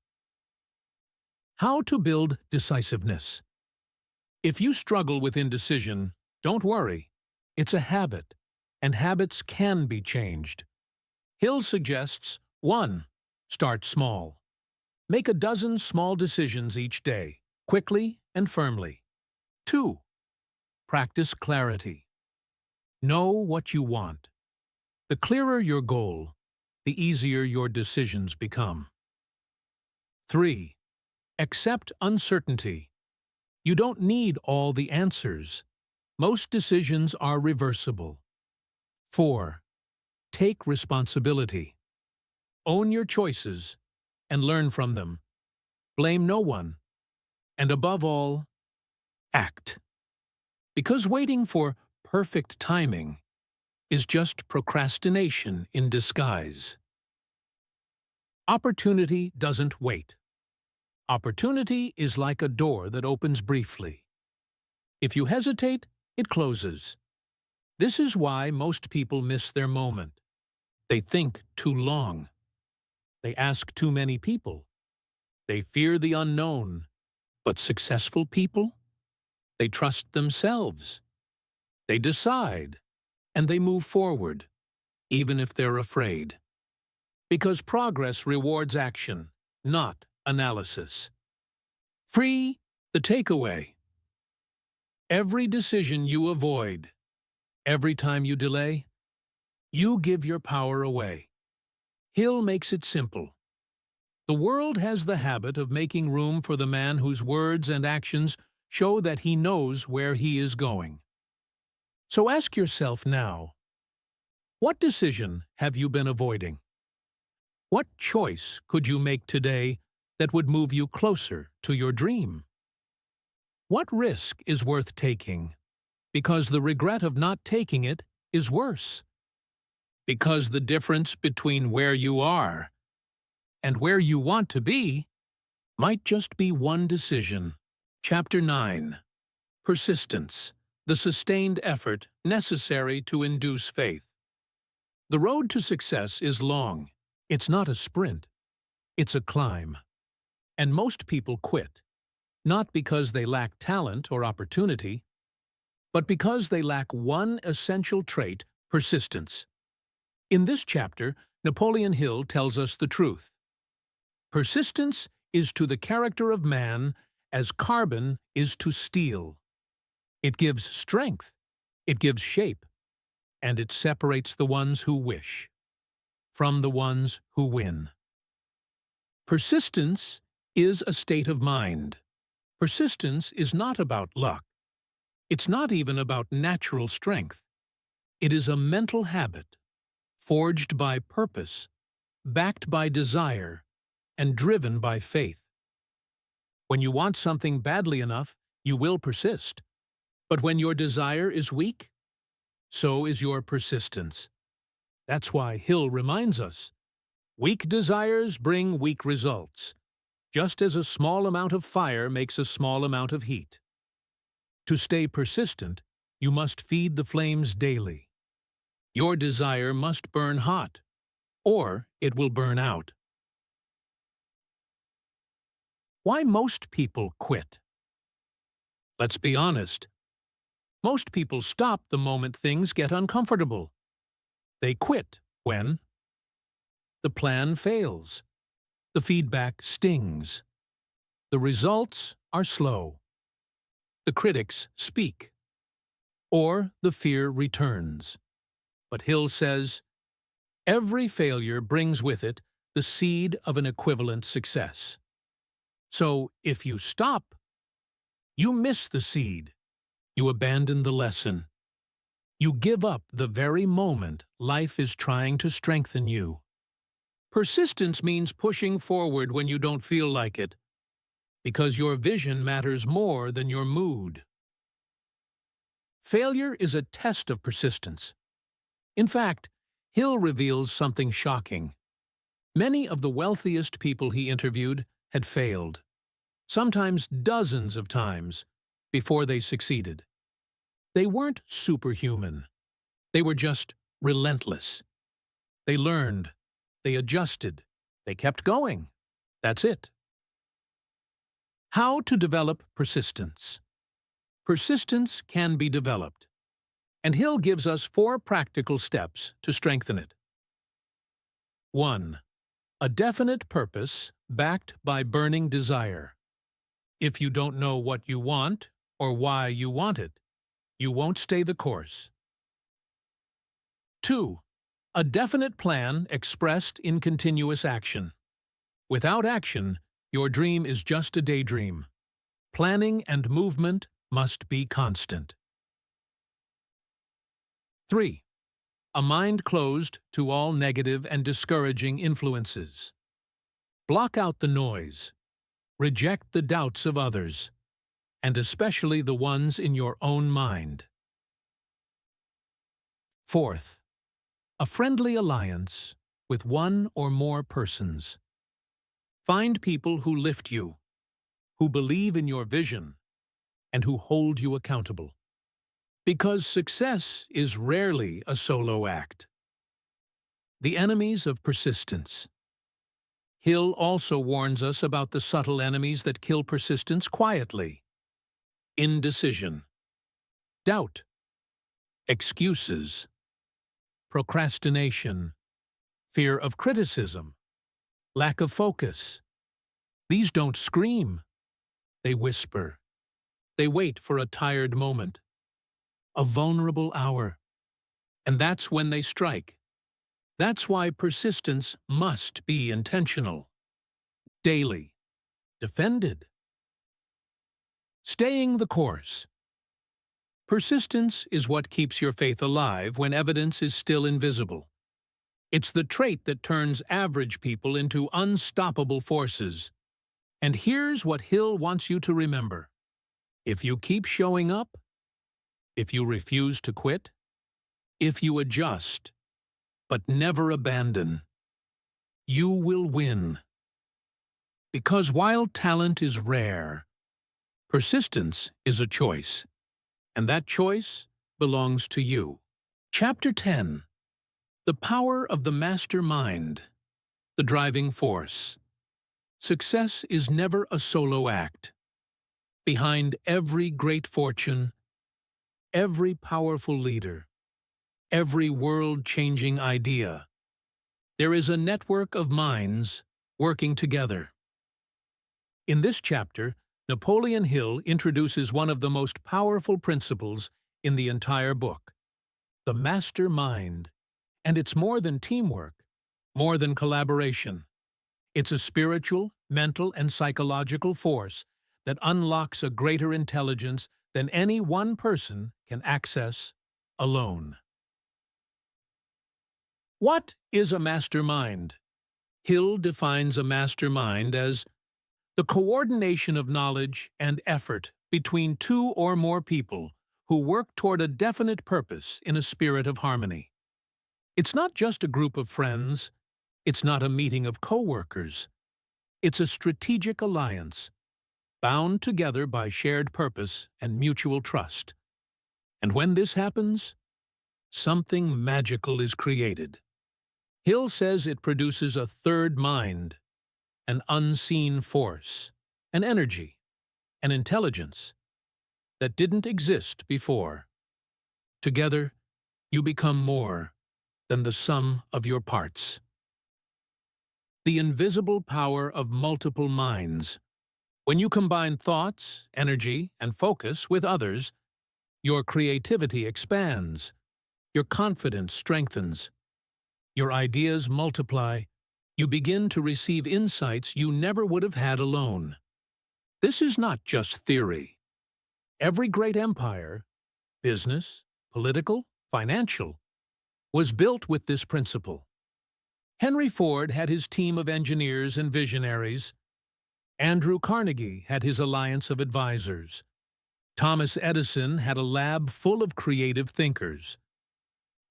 How to build decisiveness. If you struggle with indecision, don't worry. It's a habit, and habits can be changed. Hill suggests 1. Start small. Make a dozen small decisions each day, quickly and firmly. 2. Practice clarity. Know what you want. The clearer your goal, the easier your decisions become. 3. Accept uncertainty. You don't need all the answers. Most decisions are reversible. 4. Take responsibility. Own your choices and learn from them. Blame no one. And above all, act. Because waiting for perfect timing is just procrastination in disguise. Opportunity doesn't wait. Opportunity is like a door that opens briefly. If you hesitate, it closes. This is why most people miss their moment. They think too long. They ask too many people. They fear the unknown. But successful people? They trust themselves. They decide, and they move forward, even if they're afraid. Because progress rewards action, not analysis. Free, the takeaway. Every decision you avoid, every time you delay, you give your power away. Hill makes it simple. The world has the habit of making room for the man whose words and actions show that he knows where he is going. So ask yourself now, what decision have you been avoiding? What choice could you make today that would move you closer to your dream? What risk is worth taking? Because the regret of not taking it is worse. Because the difference between where you are and where you want to be might just be one decision. Chapter 9. Persistence, the sustained effort necessary to induce faith. The road to success is long. It's not a sprint. It's a climb. And most people quit, not because they lack talent or opportunity, but because they lack one essential trait, persistence. In this chapter, Napoleon Hill tells us the truth. Persistence is to the character of man as carbon is to steel. It gives strength, it gives shape, and it separates the ones who wish from the ones who win. Persistence is a state of mind. Persistence is not about luck. It's not even about natural strength. It is a mental habit, forged by purpose, backed by desire, and driven by faith. When you want something badly enough, you will persist. But when your desire is weak, so is your persistence. That's why Hill reminds us, weak desires bring weak results, just as a small amount of fire makes a small amount of heat. To stay persistent, you must feed the flames daily. Your desire must burn hot, or it will burn out. Why most people quit? Let's be honest. Most people stop the moment things get uncomfortable. They quit when the plan fails, the feedback stings, the results are slow, the critics speak, or the fear returns. But Hill says, every failure brings with it the seed of an equivalent success. So if you stop, you miss the seed. You abandon the lesson. You give up the very moment life is trying to strengthen you. Persistence means pushing forward when you don't feel like it, because your vision matters more than your mood. Failure is a test of persistence. In fact, Hill reveals something shocking. Many of the wealthiest people he interviewed had failed, sometimes dozens of times, before they succeeded. They weren't superhuman. They were just relentless. They learned. They adjusted. They kept going. That's it. How to develop persistence. Persistence can be developed, and Hill gives us 4 practical steps to strengthen it. 1. A definite purpose backed by burning desire. If you don't know what you want or why you want it, you won't stay the course. 2. A definite plan expressed in continuous action. Without action, your dream is just a daydream. Planning and movement must be constant. 3. A mind closed to all negative and discouraging influences. Block out the noise. Reject the doubts of others, and especially the ones in your own mind. 4th, a friendly alliance with 1 or more persons. Find people who lift you, who believe in your vision, and who hold you accountable. Because success is rarely a solo act. The enemies of persistence. Hill also warns us about the subtle enemies that kill persistence quietly. Indecision, doubt, excuses, procrastination, fear of criticism, lack of focus. These don't scream. They whisper. They wait for a tired moment, a vulnerable hour. And that's when they strike. That's why persistence must be intentional. Daily. Defended. Staying the course. Persistence is what keeps your faith alive when evidence is still invisible. It's the trait that turns average people into unstoppable forces. And here's what Hill wants you to remember. If you keep showing up, if you refuse to quit, if you adjust, but never abandon, you will win. Because while talent is rare, persistence is a choice, and that choice belongs to you. Chapter 10. The Power of the Master Mind, the Driving Force. Success is never a solo act. Behind every great fortune, every powerful leader, every world-changing idea, there is a network of minds working together. In this chapter, Napoleon Hill introduces one of the most powerful principles in the entire book, the master mind. And it's more than teamwork, more than collaboration. It's a spiritual, mental, and psychological force that unlocks a greater intelligence than any one person can access alone. What is a mastermind? Hill defines a mastermind as the coordination of knowledge and effort between 2 or more people who work toward a definite purpose in a spirit of harmony. It's not just a group of friends. It's not a meeting of co-workers. It's a strategic alliance, bound together by shared purpose and mutual trust. And when this happens, something magical is created. Hill says it produces a third mind, an unseen force, an energy, an intelligence that didn't exist before. Together, you become more than the sum of your parts. The invisible power of multiple minds. When you combine thoughts, energy, and focus with others, your creativity expands, your confidence strengthens, your ideas multiply, you begin to receive insights you never would have had alone. This is not just theory. Every great empire, business, political, financial, was built with this principle. Henry Ford had his team of engineers and visionaries. Andrew Carnegie had his alliance of advisors. Thomas Edison had a lab full of creative thinkers.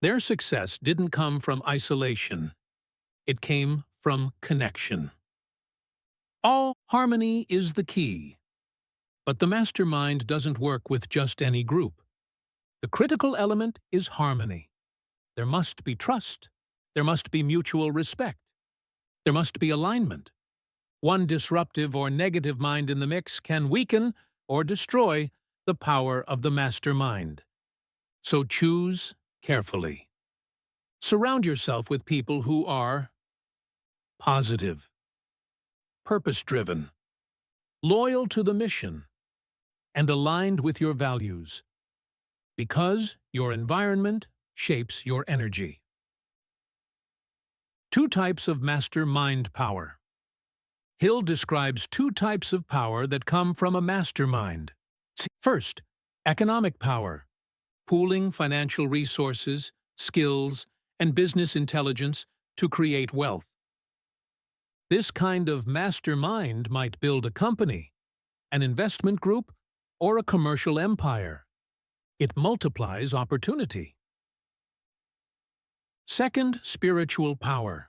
Their success didn't come from isolation. It came from connection. All harmony is the key. But the mastermind doesn't work with just any group. The critical element is harmony. There must be trust. There must be mutual respect. There must be alignment. One disruptive or negative mind in the mix can weaken or destroy the power of the mastermind. So choose carefully. Surround yourself with people who are positive, purpose-driven, loyal to the mission, and aligned with your values, because your environment shapes your energy. 2 types of master mind power. Hill describes 2 types of power that come from a mastermind. First, economic power, pooling financial resources, skills, and business intelligence to create wealth. This kind of mastermind might build a company, an investment group, or a commercial empire. It multiplies opportunity. Second, spiritual power.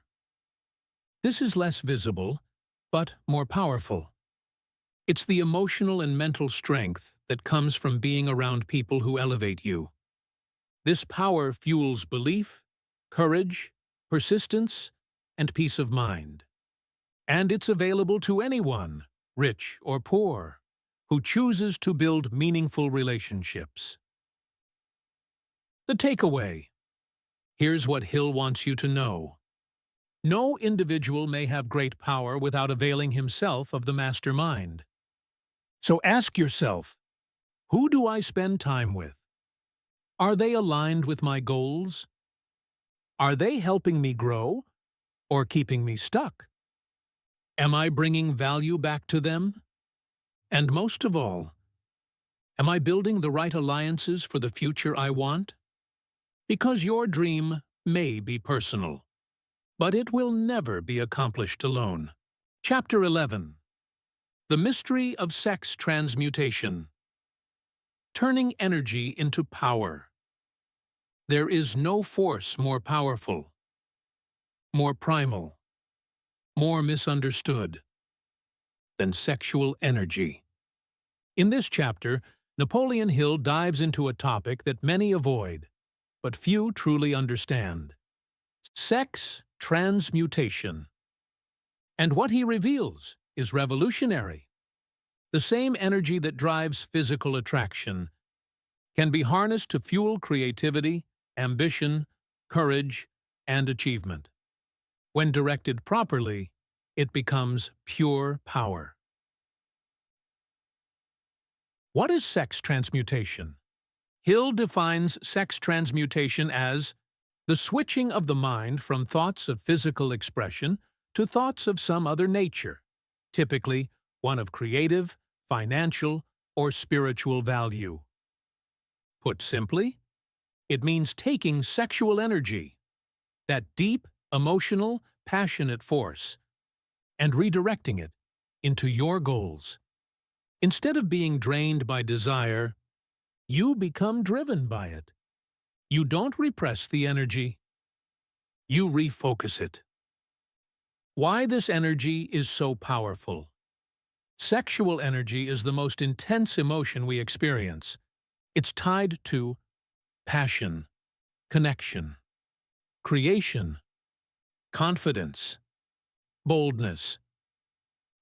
This is less visible, but more powerful. It's the emotional and mental strength that comes from being around people who elevate you. This power fuels belief, courage, persistence, and peace of mind. And it's available to anyone, rich or poor, who chooses to build meaningful relationships. The takeaway. Here's what Hill wants you to know. No individual may have great power without availing himself of the mastermind. So ask yourself, who do I spend time with? Are they aligned with my goals? Are they helping me grow or keeping me stuck? Am I bringing value back to them? And most of all, am I building the right alliances for the future I want? Because your dream may be personal, but it will never be accomplished alone. Chapter 11. The Mystery of Sex Transmutation. Turning energy into power. There is no force more powerful, more primal, more misunderstood than sexual energy. In this chapter, Napoleon Hill dives into a topic that many avoid, but few truly understand. Sex transmutation. And what he reveals is revolutionary. The same energy that drives physical attraction can be harnessed to fuel creativity, ambition, courage, and achievement. When directed properly, it becomes pure power. What is sex transmutation? Hill defines sex transmutation as the switching of the mind from thoughts of physical expression to thoughts of some other nature, typically one of creative, financial, or spiritual value. Put simply, it means taking sexual energy, that deep, emotional, passionate force, and redirecting it into your goals. Instead of being drained by desire, you become driven by it. You don't repress the energy. You refocus it. Why this energy is so powerful? Sexual energy is the most intense emotion we experience. It's tied to passion, connection, creation, confidence, boldness.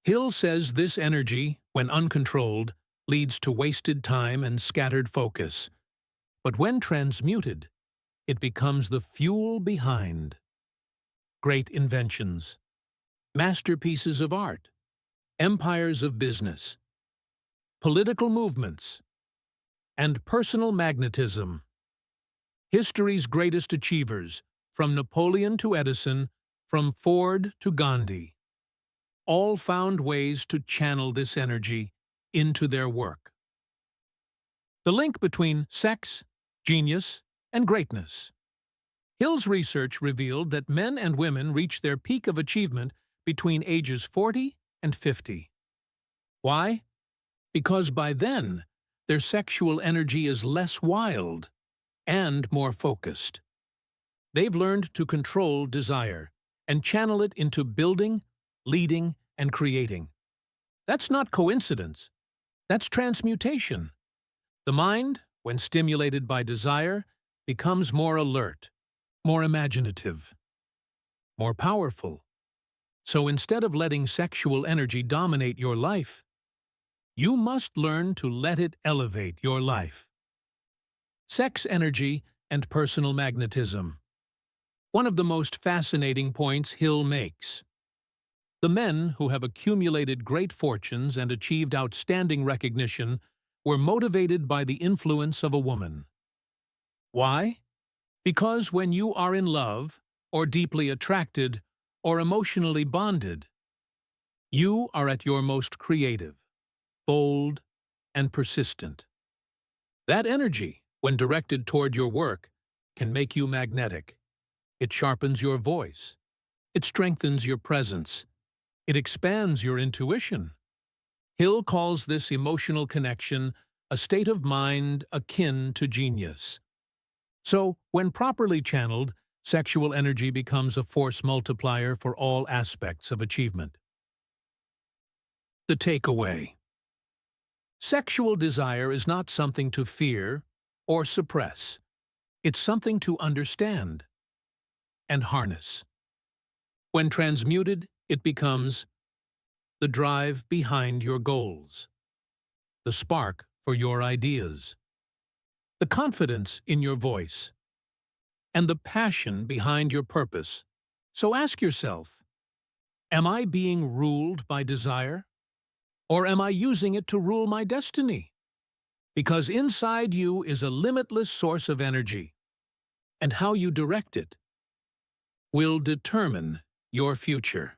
Hill says this energy, when uncontrolled, leads to wasted time and scattered focus. But when transmuted, it becomes the fuel behind great inventions, masterpieces of art, empires of business, political movements, and personal magnetism. History's greatest achievers, from Napoleon to Edison, from Ford to Gandhi, all found ways to channel this energy into their work. The link between sex, genius, and greatness. Hill's research revealed that men and women reach their peak of achievement between ages 40 and 50. Why? Because by then, their sexual energy is less wild and more focused. They've learned to control desire and channel it into building, leading, and creating. That's not coincidence. That's transmutation. The mind, when stimulated by desire, becomes more alert, more imaginative, more powerful. So instead of letting sexual energy dominate your life, you must learn to let it elevate your life. Sex energy and personal magnetism. One of the most fascinating points Hill makes. The men who have accumulated great fortunes and achieved outstanding recognition were motivated by the influence of a woman. Why? Because when you are in love, or deeply attracted, or emotionally bonded, you are at your most creative, bold, and persistent. That energy, when directed toward your work, can make you magnetic. It sharpens your voice. It strengthens your presence. It expands your intuition. Hill calls this emotional connection a state of mind akin to genius. So, when properly channeled, sexual energy becomes a force multiplier for all aspects of achievement. The takeaway. Sexual desire is not something to fear or suppress. It's something to understand and harness. When transmuted, it becomes the drive behind your goals, the spark for your ideas, the confidence in your voice, and the passion behind your purpose. So ask yourself, am I being ruled by desire? Or am I using it to rule my destiny? Because inside you is a limitless source of energy, and how you direct it will determine your future.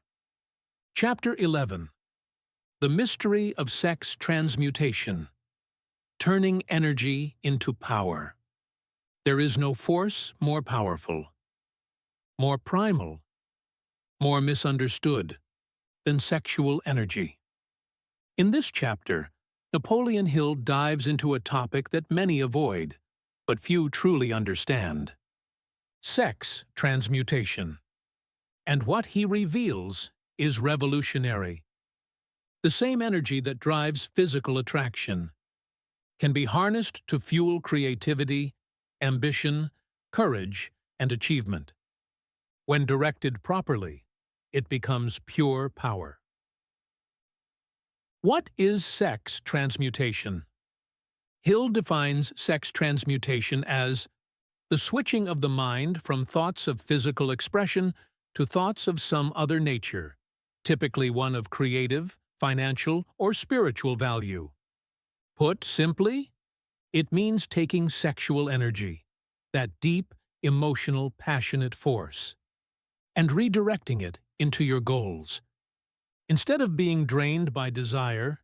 Chapter 11. The Mystery of Sex Transmutation. Turning energy into power. There is no force more powerful, more primal, more misunderstood than sexual energy. In this chapter, Napoleon Hill dives into a topic that many avoid, but few truly understand: sex transmutation. And what he reveals is revolutionary. The same energy that drives physical attraction can be harnessed to fuel creativity, ambition, courage, and achievement. When directed properly, it becomes pure power. What is sex transmutation? Hill defines sex transmutation as the switching of the mind from thoughts of physical expression to thoughts of some other nature, typically one of creative, financial, or spiritual value. Put simply, it means taking sexual energy, that deep, emotional, passionate force, and redirecting it into your goals. Instead of being drained by desire,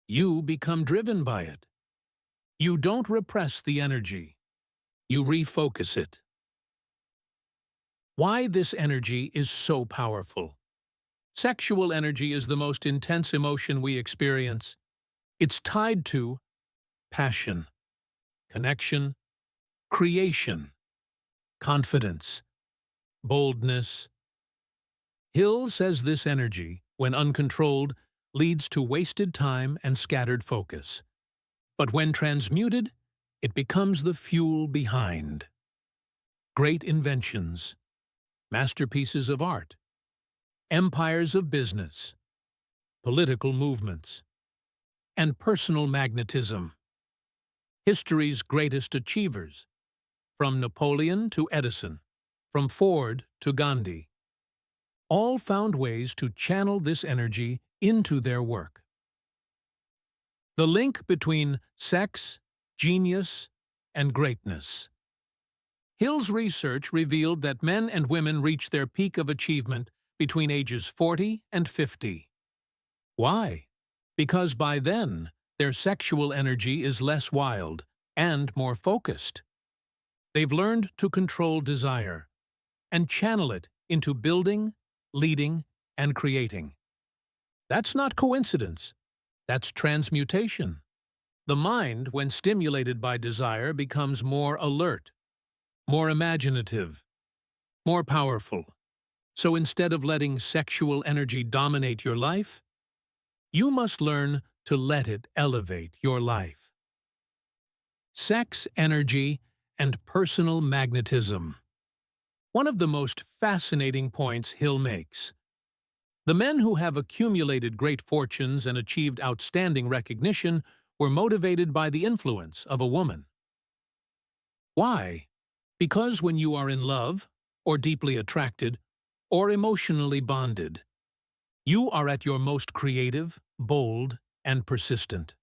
you become driven by it. You don't repress the energy. You refocus it. Why this energy is so powerful? Sexual energy is the most intense emotion we experience. It's tied to passion, connection, creation, confidence, boldness. Hill says this energy, when uncontrolled, leads to wasted time and scattered focus. But when transmuted, it becomes the fuel behind great inventions, masterpieces of art, empires of business, political movements, and personal magnetism. History's greatest achievers, from Napoleon to Edison, from Ford to Gandhi, all found ways to channel this energy into their work. The link between sex, genius, and greatness. Hill's research revealed that men and women reach their peak of achievement between ages 40 and 50. Why? Because by then, their sexual energy is less wild and more focused. They've learned to control desire and channel it into building, leading, and creating. That's not coincidence. That's transmutation. The mind, when stimulated by desire, becomes more alert, more imaginative, more powerful. So instead of letting sexual energy dominate your life, you must learn to let it elevate your life. Sex, energy, and personal magnetism. One of the most fascinating points Hill makes. The men who have accumulated great fortunes and achieved outstanding recognition were motivated by the influence of a woman. Why? Because when you are in love, or deeply attracted, or emotionally bonded, you are at your most creative, bold, and persistent.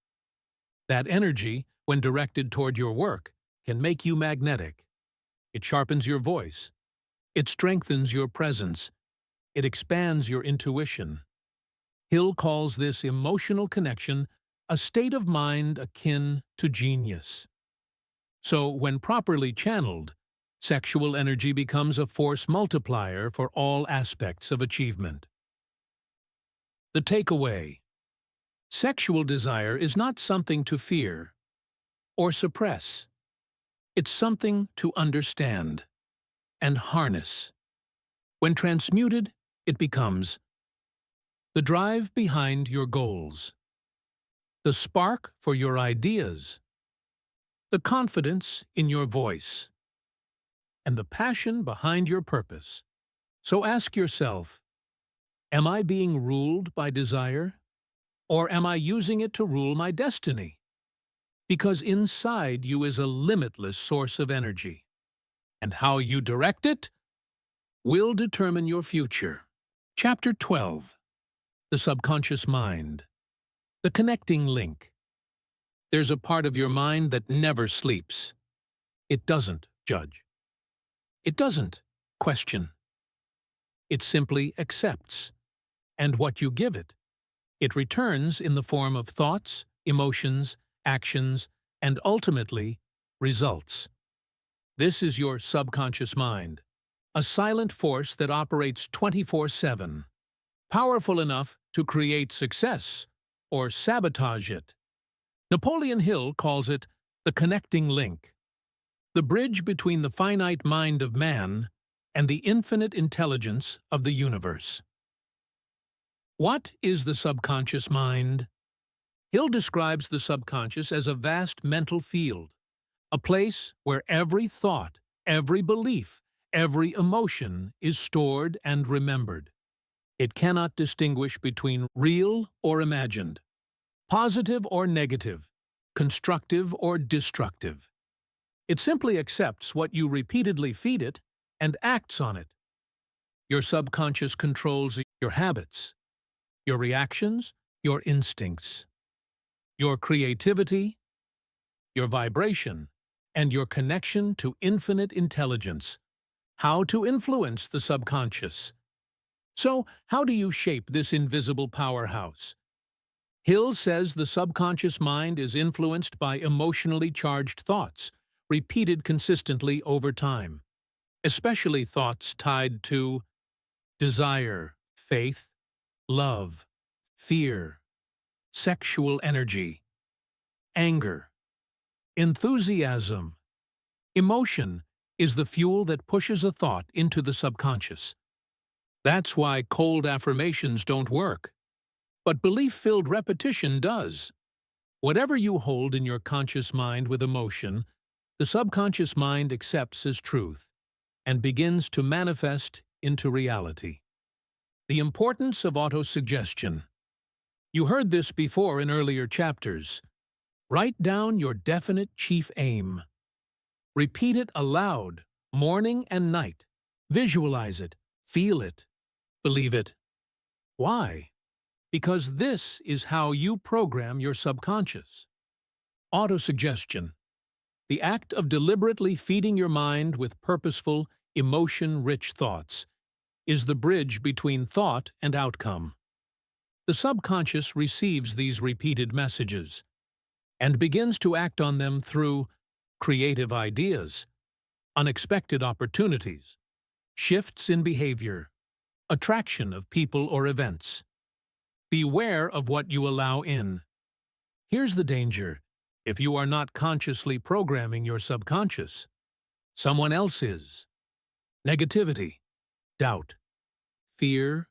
That energy, when directed toward your work, can make you magnetic. It sharpens your voice. It strengthens your presence. It expands your intuition. Hill calls this emotional connection a state of mind akin to genius. So, when properly channeled, sexual energy becomes a force multiplier for all aspects of achievement. The takeaway: sexual desire is not something to fear or suppress. It's something to understand and harness. When transmuted, it becomes the drive behind your goals, the spark for your ideas, the confidence in your voice, and the passion behind your purpose. So ask yourself, am I being ruled by desire, or am I using it to rule my destiny? Because inside you is a limitless source of energy, and how you direct it will determine your future. Chapter 12. The Subconscious Mind. The Connecting Link. There's a part of your mind that never sleeps. It doesn't judge. It doesn't question. It simply accepts. And what you give it, it returns in the form of thoughts, emotions, actions, and ultimately, results. This is your subconscious mind, a silent force that operates 24/7, powerful enough to create success or sabotage it. Napoleon Hill calls it the connecting link, the bridge between the finite mind of man and the infinite intelligence of the universe. What is the subconscious mind? Hill describes the subconscious as a vast mental field, a place where every thought, every belief, every emotion is stored and remembered. It cannot distinguish between real or imagined, positive or negative, constructive or destructive. It simply accepts what you repeatedly feed it and acts on it. Your subconscious controls your habits, your reactions, your instincts, your creativity, your vibration, and your connection to infinite intelligence. How to influence the subconscious. So, how do you shape this invisible powerhouse? Hill says the subconscious mind is influenced by emotionally charged thoughts, repeated consistently over time, especially thoughts tied to desire, faith, love, fear, sexual energy, anger, enthusiasm. Emotion is the fuel that pushes a thought into the subconscious. That's why cold affirmations don't work. But belief-filled repetition does. Whatever you hold in your conscious mind with emotion, the subconscious mind accepts as truth and begins to manifest into reality. The importance of autosuggestion. You heard this before in earlier chapters. Write down your definite chief aim. Repeat it aloud, morning and night. Visualize it, feel it, believe it. Why? Because this is how you program your subconscious. Autosuggestion. The act of deliberately feeding your mind with purposeful, emotion-rich thoughts is the bridge between thought and outcome. The subconscious receives these repeated messages and begins to act on them through creative ideas, unexpected opportunities, shifts in behavior, attraction of people or events. Beware of what you allow in. Here's the danger. If you are not consciously programming your subconscious, someone else is. Negativity, doubt, fear,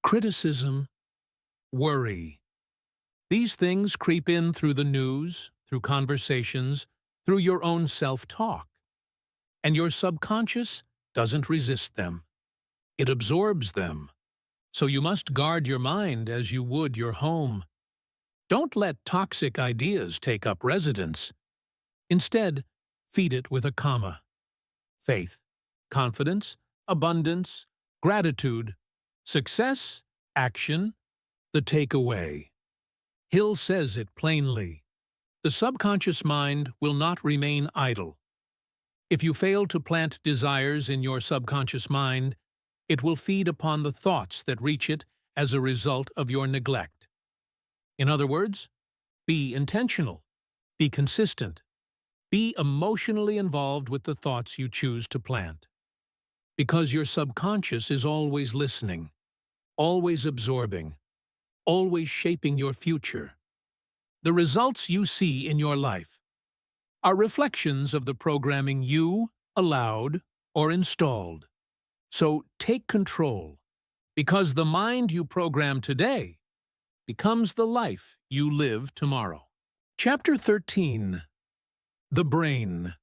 criticism, worry, These things creep in through the news, through conversations, through your own self-talk. And your subconscious doesn't resist them. It absorbs them. So you must guard your mind as you would your home. Don't let toxic ideas take up residence. Instead, feed it with a comma. Faith, confidence, abundance, gratitude, success, action, the takeaway. Hill says it plainly. The subconscious mind will not remain idle. If you fail to plant desires in your subconscious mind, it will feed upon the thoughts that reach it as a result of your neglect. In other words, be intentional, be consistent, be emotionally involved with the thoughts you choose to plant. Because your subconscious is always listening, always absorbing, always shaping your future. The results you see in your life are reflections of the programming you allowed or installed. So take control, because the mind you program today becomes the life you live tomorrow. Chapter 13. The Brain,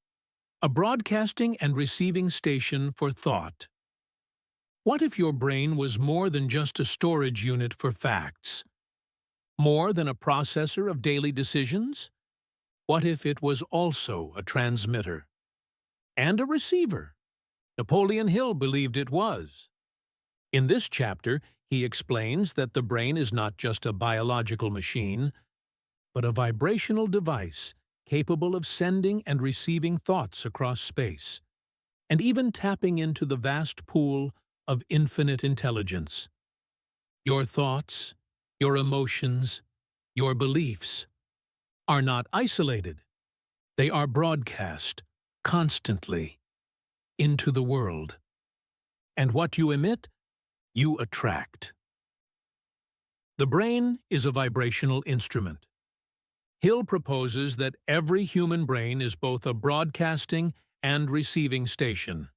a broadcasting and receiving station for thought. What if your brain was more than just a storage unit for facts? More than a processor of daily decisions? What if it was also a transmitter and a receiver? Napoleon Hill believed it was. In this chapter, he explains that the brain is not just a biological machine, but a vibrational device capable of sending and receiving thoughts across space, and even tapping into the vast pool of infinite intelligence. Your thoughts, your emotions, your beliefs are not isolated. They are broadcast, constantly, into the world. And what you emit, you attract. The brain is a vibrational instrument. Hill proposes that every human brain is both a broadcasting and receiving station.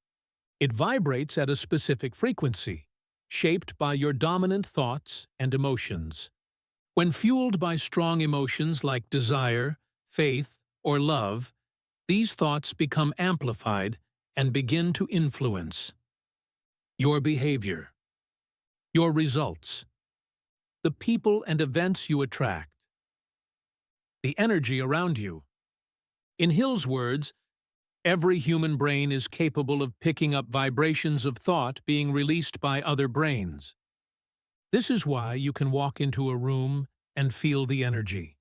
It vibrates at a specific frequency, shaped by your dominant thoughts and emotions. When fueled by strong emotions like desire, faith, or love, these thoughts become amplified and begin to influence your behavior, your results, the people and events you attract, the energy around you. In Hill's words, every human brain is capable of picking up vibrations of thought being released by other brains. This is why you can walk into a room and feel the energy.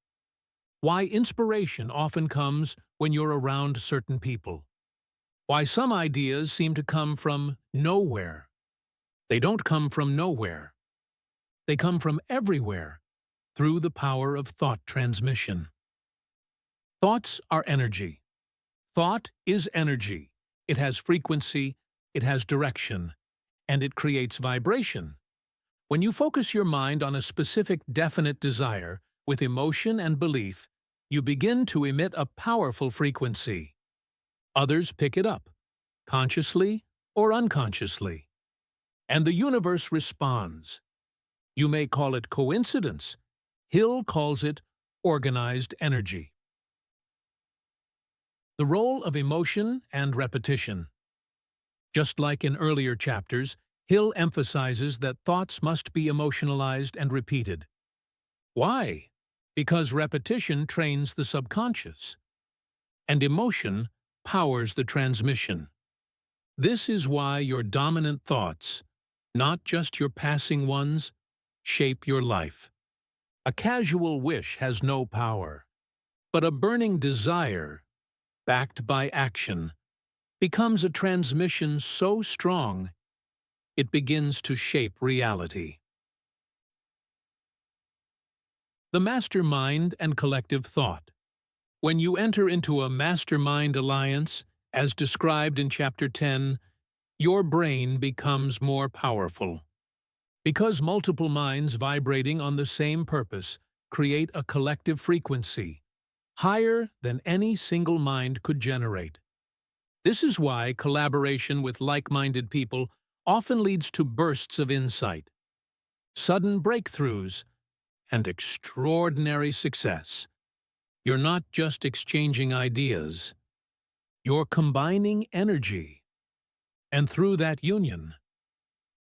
Why inspiration often comes when you're around certain people. Why some ideas seem to come from nowhere. They don't come from nowhere. They come from everywhere through the power of thought transmission. Thoughts are energy. Thought is energy. It has frequency, it has direction, and it creates vibration. When you focus your mind on a specific definite desire with emotion and belief, you begin to emit a powerful frequency. Others pick it up, consciously or unconsciously. And the universe responds. You may call it coincidence. Hill calls it organized energy. The role of emotion and repetition. Just like in earlier chapters, Hill emphasizes that thoughts must be emotionalized and repeated. Why? Because repetition trains the subconscious, and emotion powers the transmission. This is why your dominant thoughts, not just your passing ones, shape your life. A casual wish has no power, but a burning desire, backed by action, becomes a transmission so strong it begins to shape reality. The mastermind and collective thought. When you enter into a mastermind alliance, as described in Chapter 10, your brain becomes more powerful. Because multiple minds vibrating on the same purpose create a collective frequency, higher than any single mind could generate. This is why collaboration with like-minded people often leads to bursts of insight, sudden breakthroughs, and extraordinary success. You're not just exchanging ideas, you're combining energy. And through that union,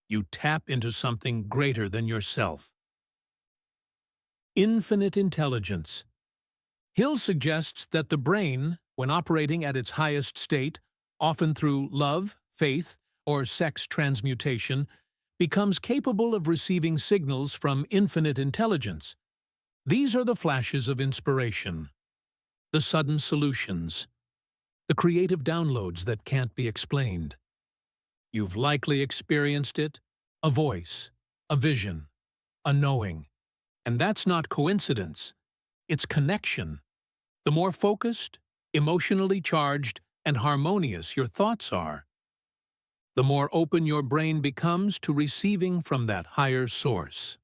you tap into something greater than yourself. Infinite intelligence. Hill suggests that the brain, when operating at its highest state, often through love, faith, or sex transmutation, becomes capable of receiving signals from infinite intelligence. These are the flashes of inspiration, the sudden solutions, the creative downloads that can't be explained. You've likely experienced it, a voice, a vision, a knowing. And that's not coincidence, it's connection. The more focused, emotionally charged, and harmonious your thoughts are, the more open your brain becomes to receiving from that higher source.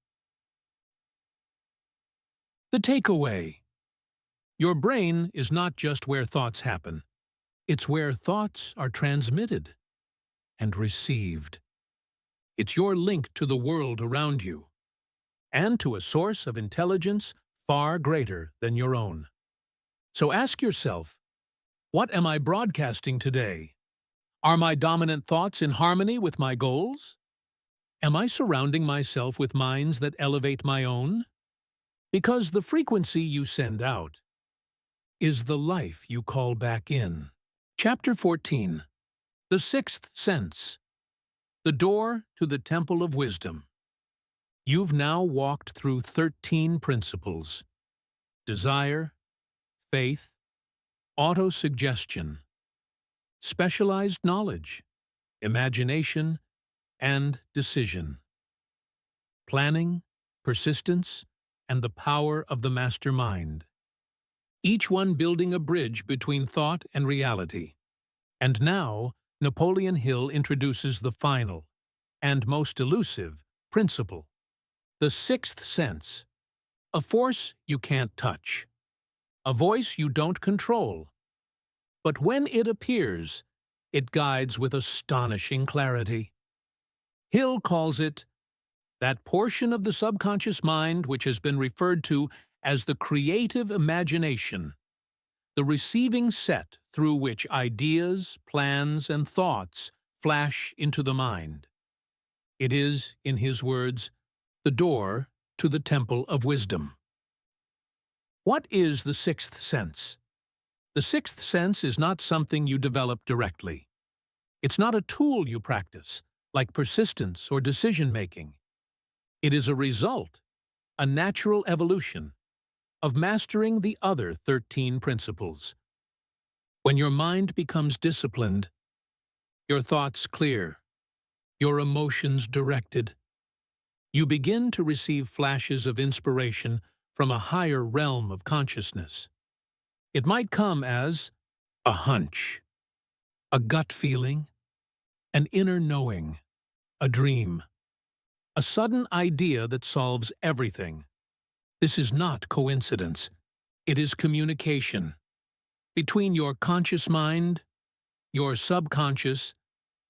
The takeaway. Your brain is not just where thoughts happen. It's where thoughts are transmitted and received. It's your link to the world around you, and to a source of intelligence far greater than your own. So ask yourself, what am I broadcasting today? Are my dominant thoughts in harmony with my goals? Am I surrounding myself with minds that elevate my own? Because the frequency you send out is the life you call back in. Chapter 14. The Sixth Sense. The Door to the Temple of Wisdom. You've now walked through 13 principles: desire, faith, autosuggestion, specialized knowledge, imagination, and decision, planning, persistence, and the power of the master mind, each one building a bridge between thought and reality. And now, Napoleon Hill introduces the final, and most elusive, principle: the sixth sense, a force you can't touch, a voice you don't control. But when it appears, it guides with astonishing clarity. Hill calls it that portion of the subconscious mind which has been referred to as the creative imagination, the receiving set through which ideas, plans, and thoughts flash into the mind. It is, in his words, the door to the temple of wisdom. What is the sixth sense? The sixth sense is not something you develop directly. It's not a tool you practice, like persistence or decision-making. It is a result, a natural evolution, of mastering the other 13 principles. When your mind becomes disciplined, your thoughts clear, your emotions directed, you begin to receive flashes of inspiration from a higher realm of consciousness. It might come as a hunch, a gut feeling, an inner knowing, a dream, a sudden idea that solves everything. This is not coincidence. It is communication between your conscious mind, your subconscious,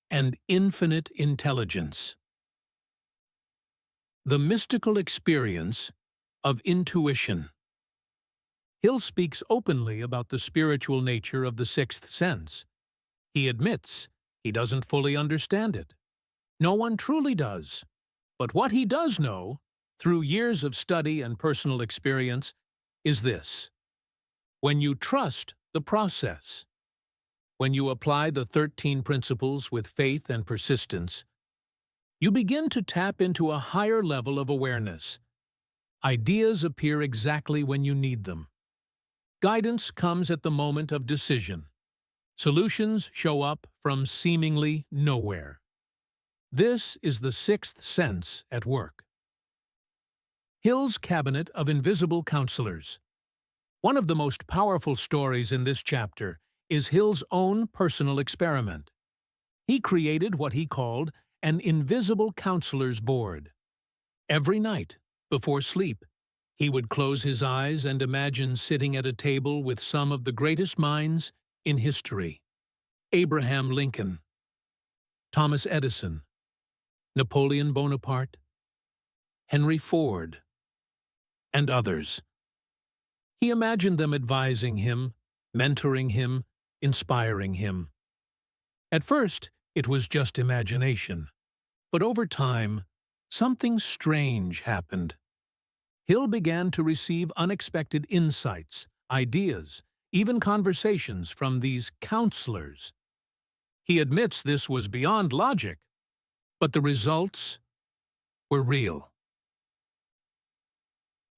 and infinite intelligence. The mystical experience of intuition. Hill speaks openly about the spiritual nature of the sixth sense. He admits he doesn't fully understand it. No one truly does. But what he does know, through years of study and personal experience, is this: when you trust the process, when you apply the 13 principles with faith and persistence, you begin to tap into a higher level of awareness. Ideas appear exactly when you need them. Guidance comes at the moment of decision. Solutions show up from seemingly nowhere. This is the sixth sense at work. Hill's Cabinet of Invisible Counselors. One of the most powerful stories in this chapter is Hill's own personal experiment. He created what he called an invisible counselor's board. Every night, before sleep, he would close his eyes and imagine sitting at a table with some of the greatest minds in history: Abraham Lincoln, Thomas Edison, Napoleon Bonaparte, Henry Ford, and others. He imagined them advising him, mentoring him, inspiring him. At first, it was just imagination, but over time, something strange happened. Hill began to receive unexpected insights, ideas, even conversations from these counselors. He admits this was beyond logic, but the results were real.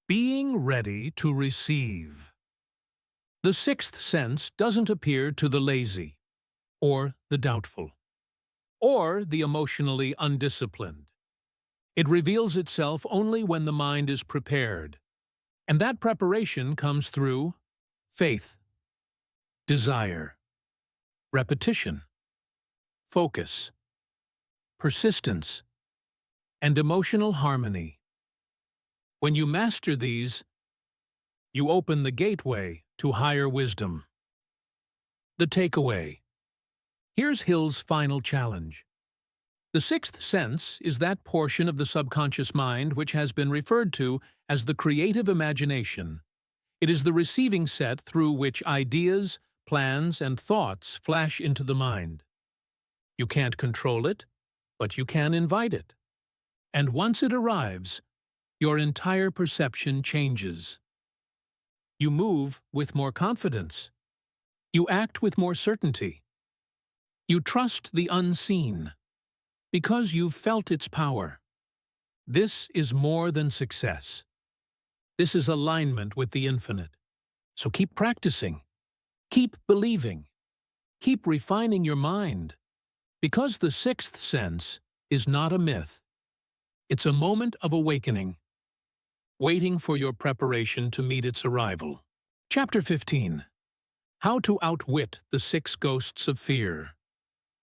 Being ready to receive. The sixth sense doesn't appear to the lazy, or the doubtful, or the emotionally undisciplined. It reveals itself only when the mind is prepared, and that preparation comes through faith, desire, repetition, focus, persistence, and emotional harmony. When you master these, you open the gateway to higher wisdom. The takeaway. Here's Hill's final challenge. The sixth sense is that portion of the subconscious mind which has been referred to as the creative imagination. It is the receiving set through which ideas, plans, and thoughts flash into the mind. You can't control it, but you can invite it. And once it arrives, your entire perception changes. You move with more confidence. You act with more certainty. You trust the unseen, because you've felt its power. This is more than success. This is alignment with the infinite. So keep practicing. Keep believing. Keep refining your mind. Because the sixth sense is not a myth. It's a moment of awakening, waiting for your preparation to meet its arrival. Chapter 15. How to Outwit the Six Ghosts of Fear.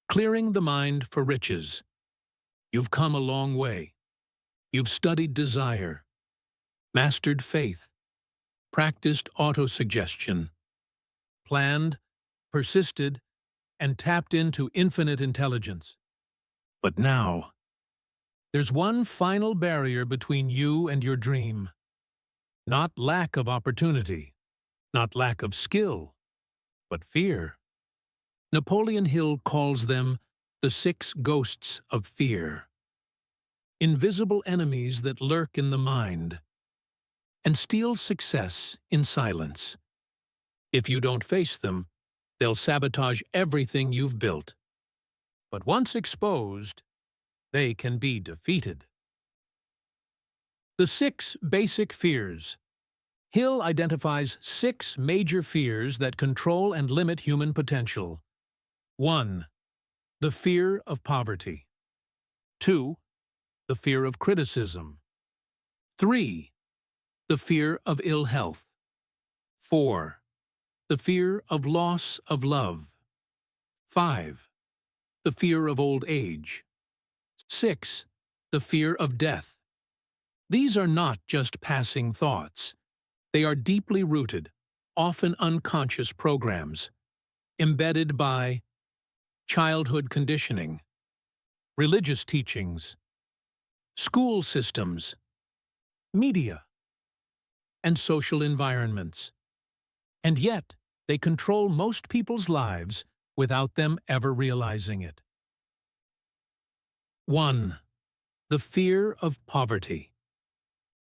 Clearing the mind for riches. You've come a long way. You've studied desire, mastered faith, practiced autosuggestion, planned, persisted, and tapped into infinite intelligence. But now, there's one final barrier between you and your dream. Not lack of opportunity, not lack of skill, but fear. Napoleon Hill calls them the six ghosts of fear. Invisible enemies that lurk in the mind and steal success in silence. If you don't face them, they'll sabotage everything you've built. But once exposed, they can be defeated. The six basic fears. Hill identifies six major fears that control and limit human potential. 1. The fear of poverty. 2. The fear of criticism. 3. The fear of ill health. 4. The fear of loss of love. 5. The fear of old age. 6. The fear of death. These are not just passing thoughts. They are deeply rooted, often unconscious programs, embedded by childhood conditioning, religious teachings, school systems, media, and social environments. And yet, they control most people's lives without them ever realizing it. 1. The fear of poverty.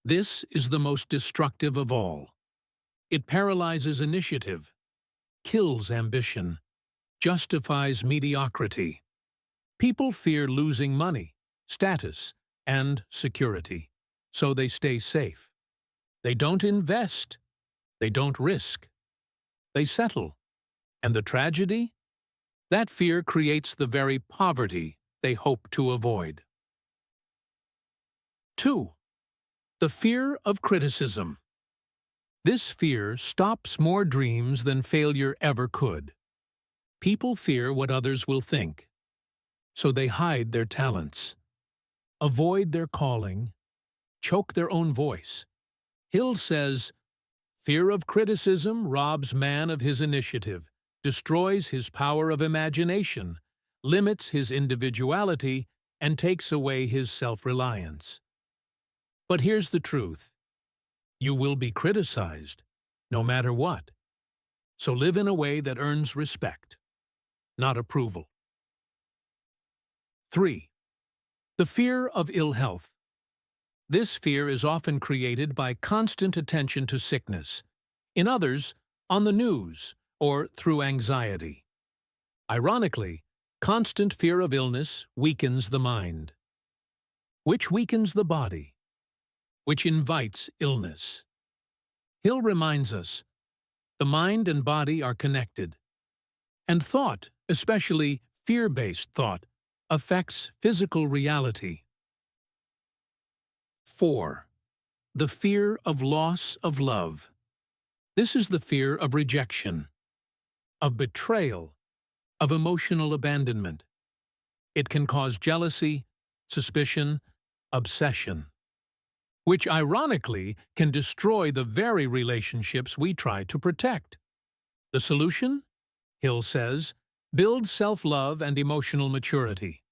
This is the most destructive of all. It paralyzes initiative, kills ambition, justifies mediocrity. People fear losing money, status, and security, so they stay safe. They don't invest. They don't risk. They settle. And the tragedy? That fear creates the very poverty they hope to avoid. 2. The fear of criticism. This fear stops more dreams than failure ever could. People fear what others will think, so they hide their talents, avoid their calling, choke their own voice. Hill says, fear of criticism robs man of his initiative, destroys his power of imagination, limits his individuality, and takes away his self-reliance. But here's the truth. You will be criticized, no matter what. So live in a way that earns respect, not approval. 3. The fear of ill health. This fear is often created by constant attention to sickness, in others, on the news, or through anxiety. Ironically, constant fear of illness weakens the mind, which weakens the body, which invites illness. Hill reminds us, the mind and body are connected, and thought, especially fear-based thought, affects physical reality. 4. The fear of loss of love. This is the fear of rejection, of betrayal, of emotional abandonment. It can cause jealousy, suspicion, obsession, which ironically can destroy the very relationships we try to protect. The solution? Hill says, build self-love and emotional maturity,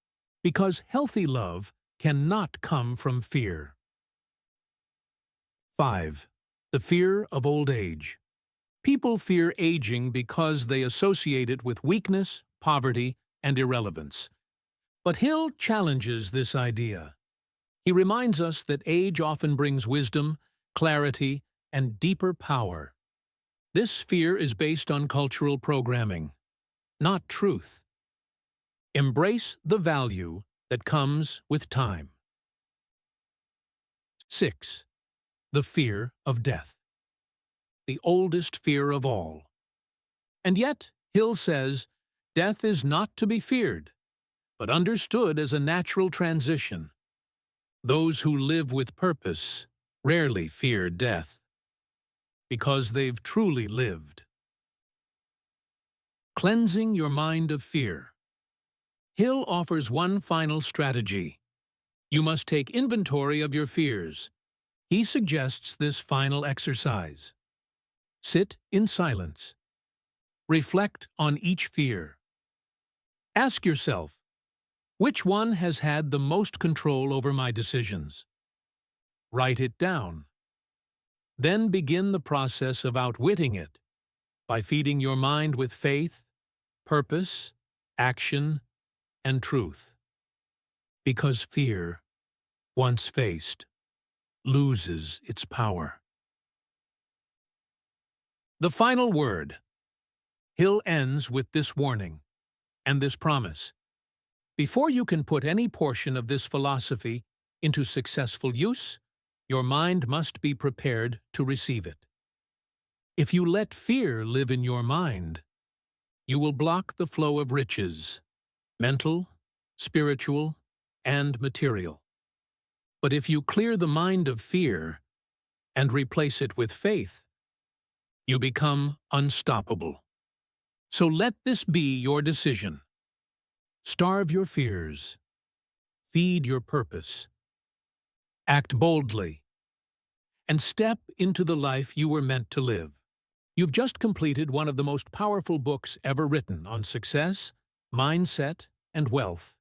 because healthy love cannot come from fear. 5. The fear of old age. People fear aging because they associate it with weakness, poverty, and irrelevance. But Hill challenges this idea. He reminds us that age often brings wisdom, clarity, and deeper power. This fear is based on cultural programming, not truth. Embrace the value that comes with time. 6. The fear of death. The oldest fear of all. And yet, Hill says, death is not to be feared, but understood as a natural transition. Those who live with purpose rarely fear death, because they've truly lived. Cleansing your mind of fear. Hill offers one final strategy. You must take inventory of your fears. He suggests this final exercise. Sit in silence. Reflect on each fear. Ask yourself, which one has had the most control over my decisions? Write it down. Then begin the process of outwitting it by feeding your mind with faith, purpose, action, and truth. Because fear, once faced, loses its power. The final word. Hill ends with this warning and this promise. Before you can put any portion of this philosophy into successful use, your mind must be prepared to receive it. If you let fear live in your mind, you will block the flow of riches, mental, spiritual, and material. But if you clear the mind of fear and replace it with faith, you become unstoppable. So let this be your decision. Starve your fears. Feed your purpose. Act boldly. And step into the life you were meant to live. You've just completed one of the most powerful books ever written on success, mindset, and wealth.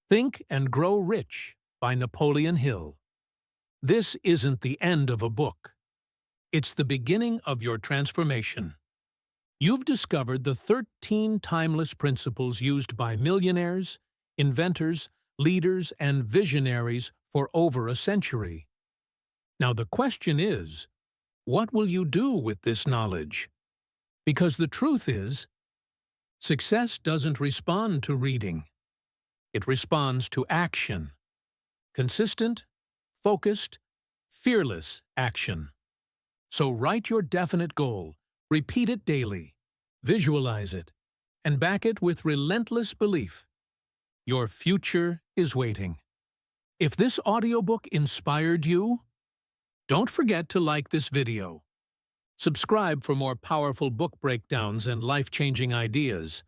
Think and Grow Rich by Napoleon Hill. This isn't the end of a book. It's the beginning of your transformation. You've discovered the 13 timeless principles used by millionaires, inventors, leaders, and visionaries for over a century. Now the question is, what will you do with this knowledge? Because the truth is, success doesn't respond to reading. It responds to action. Consistent, focused, fearless action. So write your definite goal, repeat it daily, visualize it, and back it with relentless belief. Your future is waiting. If this audiobook inspired you, don't forget to like this video. Subscribe for more powerful book breakdowns and life-changing ideas,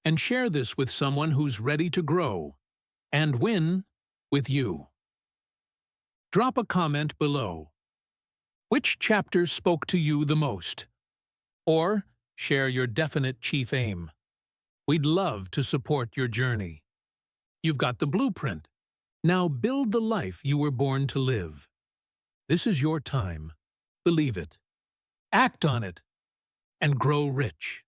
and share this with someone who's ready to grow and win with you. Drop a comment below. Which chapter spoke to you the most? Or share your definite chief aim. We'd love to support your journey. You've got the blueprint. Now build the life you were born to live. This is your time. believe it, act on it, and grow rich.